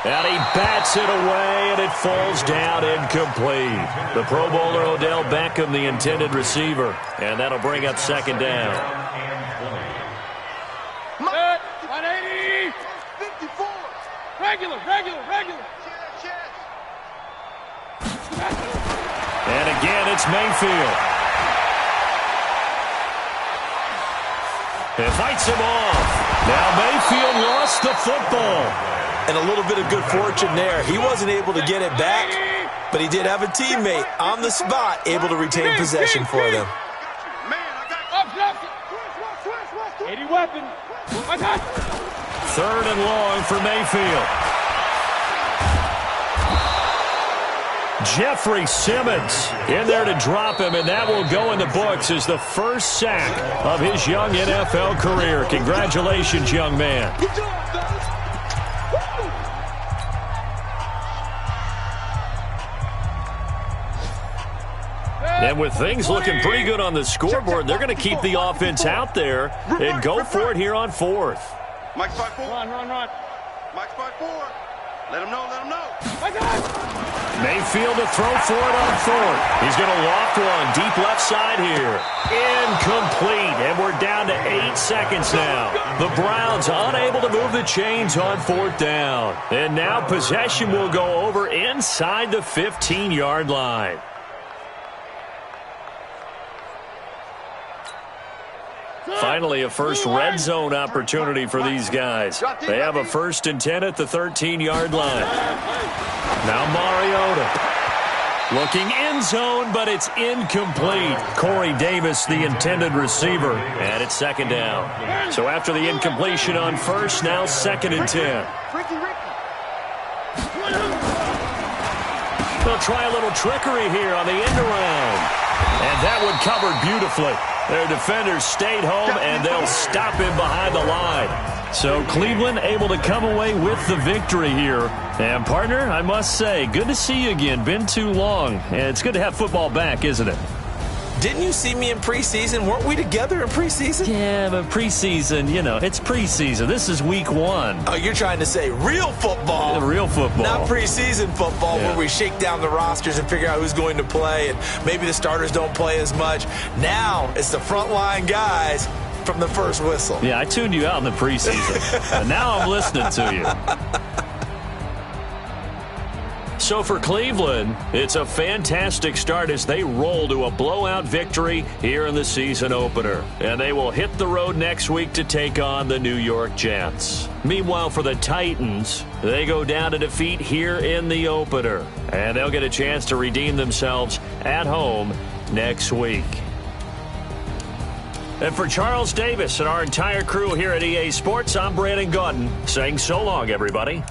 And he bats it away, and it falls down incomplete. The Pro Bowler Odell Beckham, the intended receiver. And that'll bring up second down. Regular. And again, it's Mayfield. It fights him off. Now Mayfield lost the football. And a little bit of good fortune there. He wasn't able to get it back, but he did have a teammate on the spot able to retain possession for them. 80 weapon. Third and long for Mayfield. Jeffrey Simmons in there to drop him, and that will go in the books as the first sack of his young NFL career. Congratulations, young man. Good job, fellas. And with things looking pretty good on the scoreboard, they're going to keep the offense out there and go for it here on fourth. Mike's 5-4. Run. Mike's 5-4. Let him know. Mayfield to throw for it on fourth. He's going to loft one deep left side here. Incomplete, and we're down to 8 seconds now. The Browns unable to move the chains on fourth down. And now possession will go over inside the 15-yard line. Finally, a first red zone opportunity for these guys. They have a 1st and 10 at the 13-yard line. Now Mariota looking end zone, but it's incomplete. Corey Davis, the intended receiver, and it's 2nd down. So after the incompletion on first, now 2nd and 10. They'll try a little trickery here on the end around. And that one covered beautifully. Their defenders stayed home, and they'll stop him behind the line. So Cleveland able to come away with the victory here. And, partner, I must say, good to see you again. Been too long. And it's good to have football back, isn't it? Didn't you see me in preseason? Weren't we together in preseason? Yeah, but preseason, it's preseason. This is week 1. Oh, you're trying to say real football. Real football. Not preseason football where we shake down the rosters and figure out who's going to play, and maybe the starters don't play as much. Now it's the frontline guys from the first whistle. Yeah, I tuned you out in the preseason. And now I'm listening to you. So for Cleveland, it's a fantastic start as they roll to a blowout victory here in the season opener. And they will hit the road next week to take on the New York Jets. Meanwhile, for the Titans, they go down to defeat here in the opener. And they'll get a chance to redeem themselves at home next week. And for Charles Davis and our entire crew here at EA Sports, I'm Brandon Gaudin saying so long, everybody.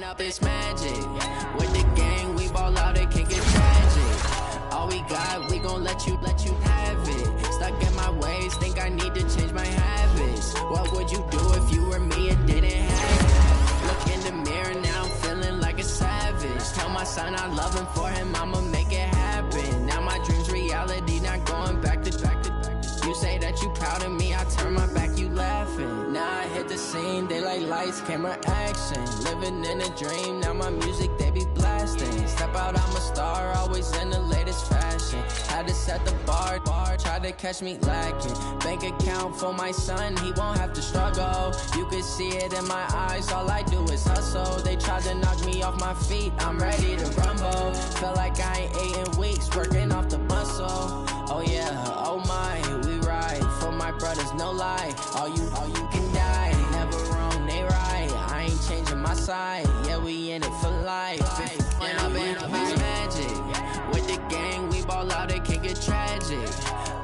Up this magic. With the gang, we ball out, it can get tragic. All we got, we gon' let you have it. Stuck in my ways, think I need to change my habits. What would you do if you were me and didn't have it? Look in the mirror, now I'm feeling like a savage. Tell my son I love him, for him I'ma make it happen. Now my dream's reality, not going back to back. You say that you proud of me, I turn my back, you laughing. Now I hit the scene, they like lights, camera, action. Living in a dream, now my music, they be blasting. step out, I'm a star, always in the latest fashion. Had to set the bar, tried to catch me lacking. Bank account for my son, he won't have to struggle. You can see it in my eyes, all I do is hustle. They tried to knock me off my feet, I'm ready to rumble. Felt like I ain't ate in weeks, working off the muscle. Oh yeah, oh my, we ride for my brothers, no lie. All you can die, never wrong, they right. I ain't changing my side, yeah, we in it for life. When I've been magic, with the gang, we ball out, it can get tragic.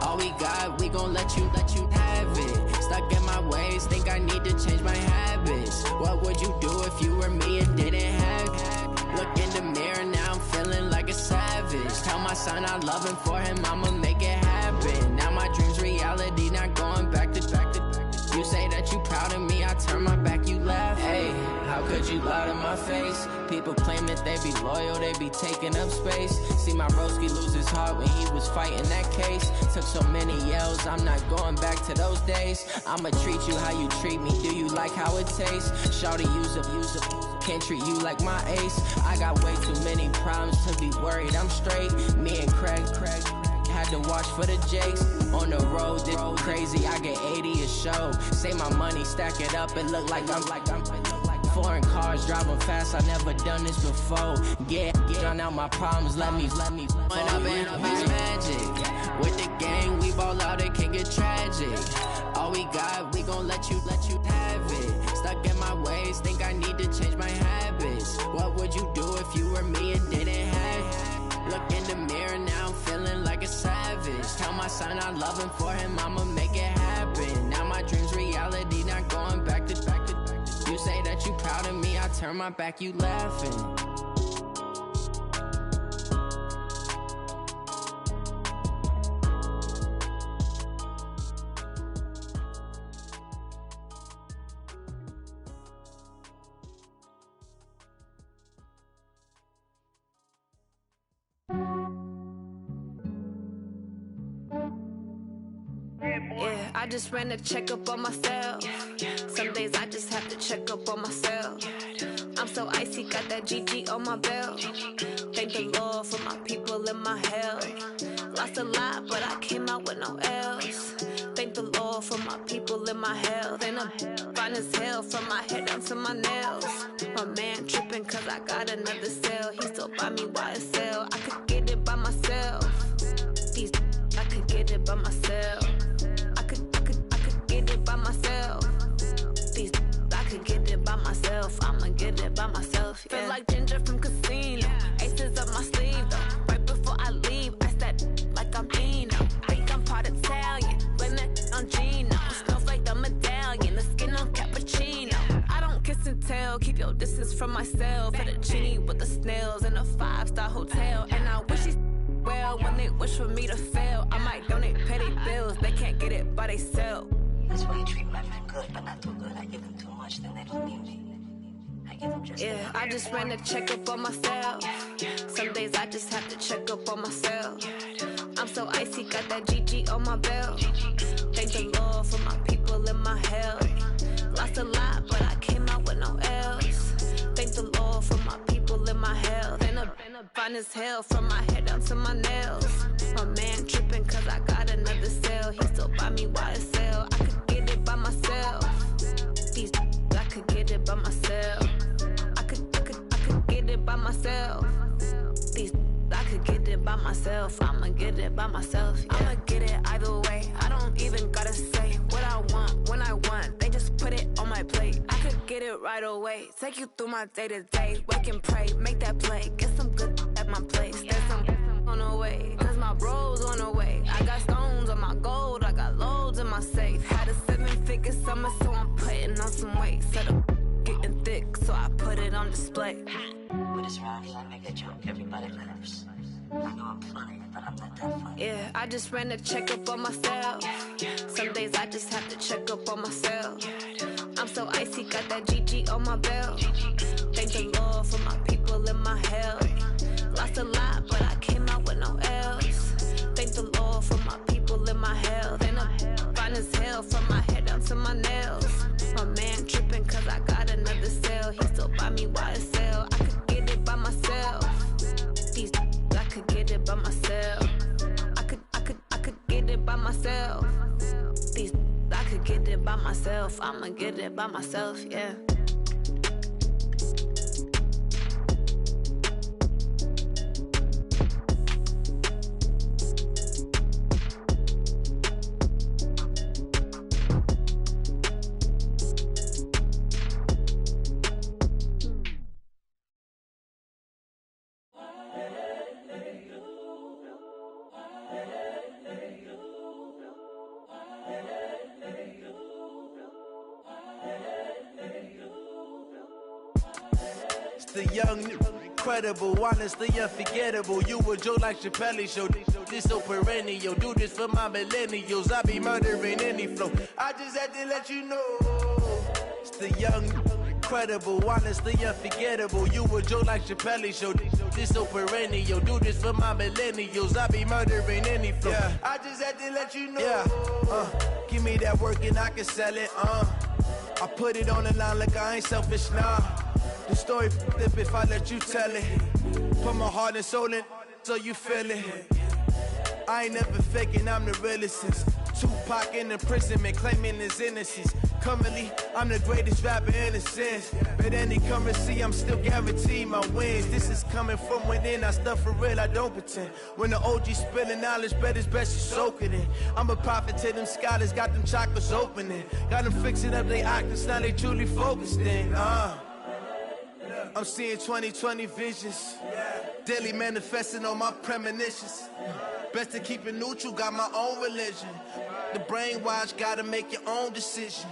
All we got, we gon' let you have it. Stuck in my ways, think I need to change my habits. What would you do if you were me and didn't have it? Look in the mirror, now I'm feeling like a savage. Tell my son I love him, for him I'ma make it happen. Now my dream's reality, not going back to. You say that you proud of me, I turn my back, you laugh. Hey, how could you lie to my face? People claim that they be loyal, they be taking up space. See my broski lose his heart when he was fighting that case. Took so many yells, I'm not going back to those days. I'ma treat you how you treat me, do you like how it tastes? Shawty, use up, can't treat you like my ace. I got way too many problems to be worried, I'm straight. Me and Craig had to watch for the Jakes. On the road, this crazy, I get 80 a show. Say my money, stack it up, it look like I'm foreign cars, driving fast, I never done this before. Get drown out my problems, let me. When I've been magic, with the gang, we ball out, it can get tragic. All we got, we gon' let you have it. Stuck in my ways, think I need to change my habits. What would you do if you were me and didn't have it? Look in the mirror, now I'm feeling like a savage. Tell my son I love him, for him I'ma make it happen. Now my dream's reality, not going back to. You say that you proud of me, I turn my back, you laughing. Yeah, I just ran a checkup on myself. Some days I just have to check up on myself. I'm so icy, got that GG on my belt. Thank the Lord for my people in my health. Lost a lot, but I came out with no else. Thank the Lord for my people in my health. And I'm fine as hell from my head down to my nails. My man tripping cause I got another cell. He still buy me YSL. I could get it by myself. These I could get it by myself. I could get it by myself. These I could get it by myself. I'ma get it by myself. Yeah. Feel like Ginger from Casino. Aces up my sleeve though. Right before I leave, I said like I'm Eno. Think I'm part Italian. Blame it on Gino. Smells like the medallion. The skin on cappuccino. I don't kiss and tell. Keep your distance from myself. For the genie with the snails in a 5-star hotel. And I wish he's well when they wish for me to fail. I might donate petty bills. They can't get it by themselves. That's why you treat my friend good, but not too good. I give them too much, then they don't need me. I give them just yeah, I just ran a checkup on myself. Some days I just have to check up on myself. I'm so icy, got that GG on my belt. Thank the Lord for my people in my health. Lost a lot, but I came out with no else. Thank the Lord for my people in my health. And I'm fine as hell from my head down to my nails. My man tripping cause I got another cell. He still buy me YSL. I could get it by myself. These I could get it by myself. I could get it by myself. These I could get it by myself. I'ma get it by myself. Yeah. I'ma get it either way. I don't even gotta say what I want when I want. They just put it on my plate. I could get it right away. Take you through my day to day. Wake and pray, make that play. Get some good at my place. There's some on the way. Cause my bro's on the way. I got stones on my gold. I got loads in my safe. Had a 7-figure summer, so I'm putting on some weight. Set up getting thick, so I put it on display. With this round here, I make a joke, everybody laughs. I know I'm funny, but I'm not that funny. Yeah, I just ran a checkup on myself. Some days I just have to check up on myself. I'm so icy, got that GG on my belt. Thank the Lord for my people in my health. Lost a lot, but I came out with no else. Thank the Lord for my people in my health. And I'm fine as hell from my head down to my nails. My man tripping cause I got another cell. He still buy me YSL. I could get it by myself. myself. These I could get it by myself. I'ma get it by myself, yeah. The young, incredible, honestly unforgettable. You a Joe like Chappelle show. This so perennial. Do this for my millennials. I be murdering any flow. I just had to let you know. It's the young, incredible, honestly unforgettable. You a Joe like Chappelle show. This so perennial. Do this for my millennials. I be murdering any flow. Yeah. I just had to let you know. Yeah. Give me that work and I can sell it. I put it on the line like I ain't selfish, nah. The story flip if I let you tell it. Put my heart and soul in so you feel it. I ain't never faking, I'm the realest since Tupac in imprisonment, claiming his innocence. Currently, I'm the greatest rapper in a sense. But any currency, I'm still guaranteed my wins. This is coming from within, I stuff for real, I don't pretend. When the OG spilling knowledge, bet it's best you soak it in. I'm a prophet to them scholars, got them chakras opening. Got them fixing up they octaves, now they truly focused in. I'm seeing 2020 visions, daily manifesting on my premonitions. Best to keep it neutral, got my own religion. The brainwash, gotta make your own decision.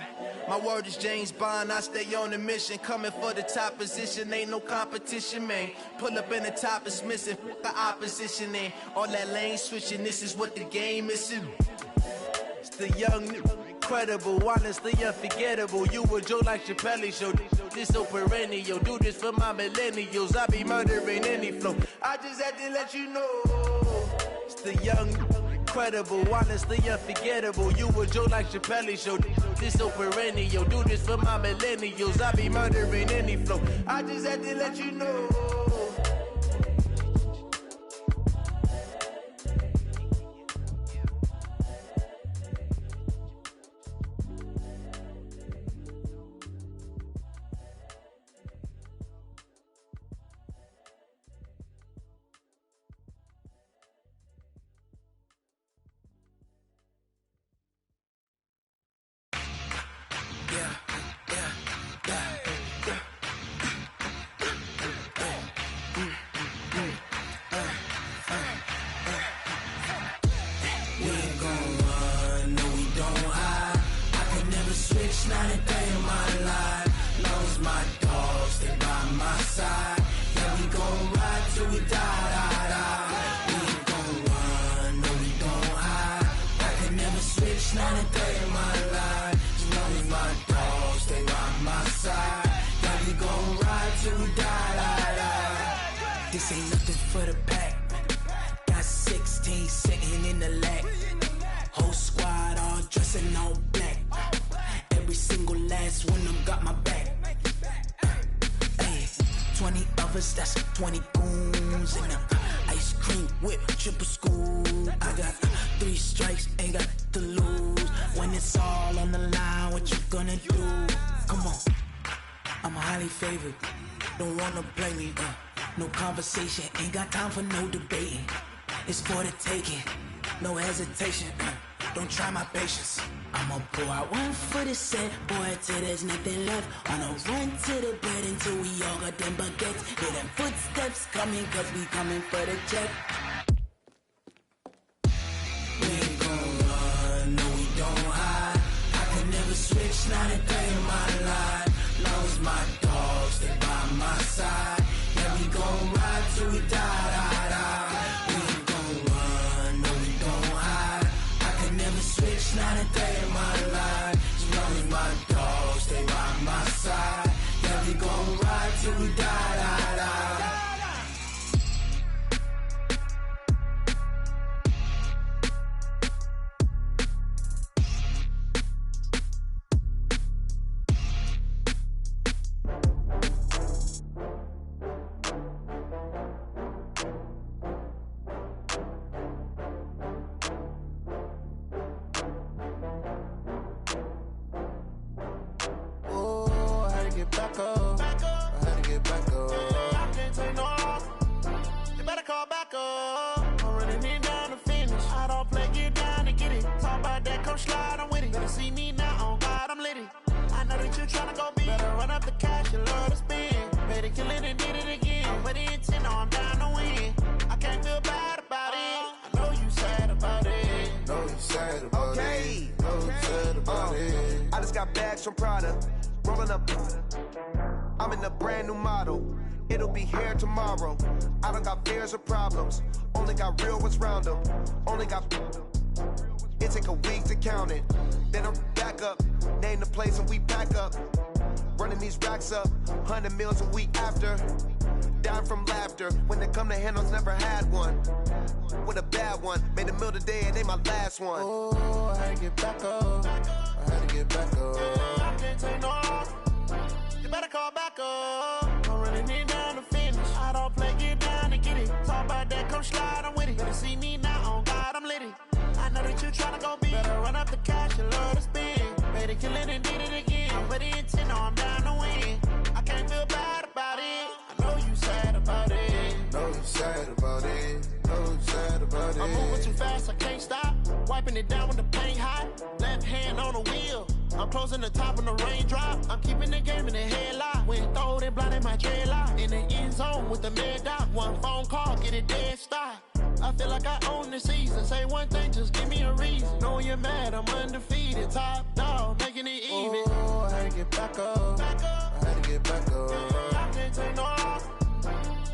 My word is James Bond, I stay on a mission. Coming for the top position, ain't no competition, man. Pull up in the top, it's missing, the opposition ain't. All that lane switching, this is what the game is. It's the young, incredible, honestly unforgettable. You a Joe like Chappelle show. This so perennial. Do this for my millennials. I be murdering any flow. I just had to let you know. It's the young, incredible, honestly unforgettable. You a Joe like Chappelle show. This so perennial. Do this for my millennials. I be murdering any flow. I just had to let you know. This ain't nothing for the pack. Got 16 sitting in the lag. Whole squad all dressing all black. Every single last one of them got my back. Hey, 20 of us, that's 20 goons in the ice cream whip, triple scoop. I got 3 strikes, ain't got to lose. When it's all on the line, what you gonna do? Come on, I'm highly favored. Don't wanna play me, no conversation, ain't got time for no debating. It's for the taking, no hesitation. Don't try my patience. I'ma pour out one for the set, boy, till there's nothing left. On a run to the bed until we all got them baguettes. Hear them footsteps coming, cause we coming for the check. We ain't gon' run, no we don't hide. I can never switch, not a day in my life. Long as my dogs stay by my side. Yeah, we gon' ride till we die, die, die. We ain't gon' run, no we don't hide. I can never switch, not a day in my life. As long as my dogs stay by my side. Yeah, we gon' ride till we die, die, die. come slide, I'm with it. Better see me now, on God, I'm litty. I know that you tryna go big. Better run up the cash, you love to spend. Better kill it and did it again. But the intent, no, I'm down to win. I can't feel bad about it. I know you sad about it. Know you sad about it. Know you sad about it. I just got bags from Prada. Rolling up. I'm in a brand new model. It'll be here tomorrow. I don't got fears or problems. Only got real ones round them. Only got. It take a week to count it. Then I'm back up. Name the place and we pack up. Running these racks up. 100 meals a week after. Down from laughter. When they come to handles, never had one. With a bad one. Made a meal today and they my last one. Oh, I had to get back up. I had to get back up. I can't take no loss. You better call back up. I'm running it down to finish. I don't play, get down and get it. Talk about that, come slide, I'm with it. Better see me now, on God, I'm litty. I know that you tryna go big. Better run up the cash, you love to spend. Better kill it and did it again. But the intent, no, I'm down to win. I can't feel bad about it. I know you sad about it. Know you sad about it. Know you sad about it. I'm moving too fast, I can't stop. Wiping it down when the paint hot. Left hand on the wheel. I'm closing the top when the raindrop. I'm keeping the game in the headlock. When throwed and blinded my dreadlock. In the end zone with the mad dot. One phone call, get it dead stop. I feel like I own the season. Say one thing, just give me a reason. Knowing you're mad, I'm undefeated. Top dog, making it even. Oh, I had to get back up. I had to get back up. I can't take no loss.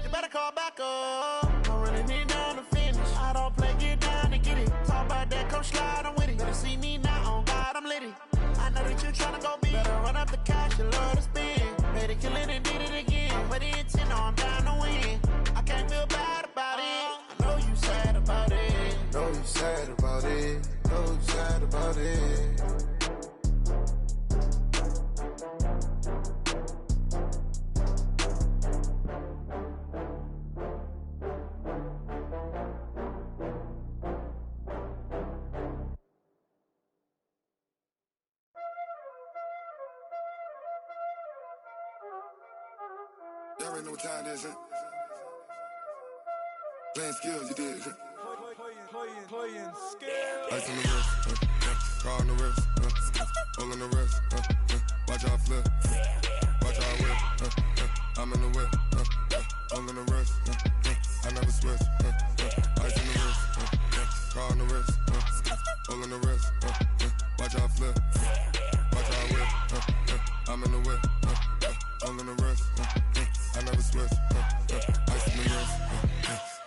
You better call back up. I'm running it down to finish. I don't play, get down to get it. Talk about that, come slide, I'm with it. Better see me now, on God, I'm litty. I know that you tryna go big. Better run up the cash, you love to spend. Better kill it and did it again. But the intent, no, I'm down to win. I can't feel bad about it. I know you sad about it. Know you sad about it. Know you sad about it. Y'all already know what time it is, huh? Playing skills, you did, huh? Playing skills. Ice on the wrist, car on the wrist, hole on the wrist, watch out flip, watch out whip, I'm in the whip, hole on the wrist, I never switch, ice on the wrist, car on the wrist, hole on the wrist, watch out flip, watch out whip, I'm in the whip, hole on the wrist, I never switch, ice on the wrist,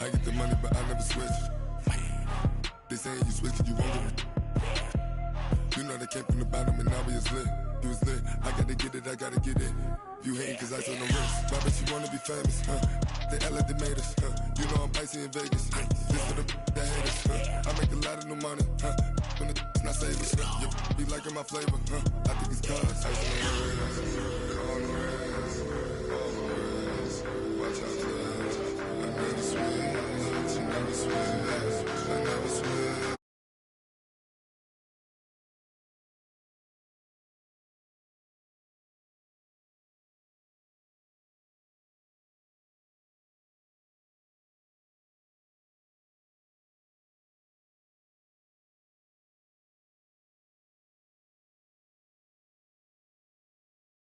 I get the money but I never switch. They saying you switch and you won't get it. You know they came from the bottom and now we is lit. You was lit, I gotta get it, I gotta get it. You hating cause ice on the wrist. Why bet you wanna be famous, They act like they made us, You know I'm icy in Vegas, This for the that hate us, I make a lot of new money, When it's not savers, You be liking my flavor, I think it's cause ice on the wrist, on the wrist, on the wrist. Watch out for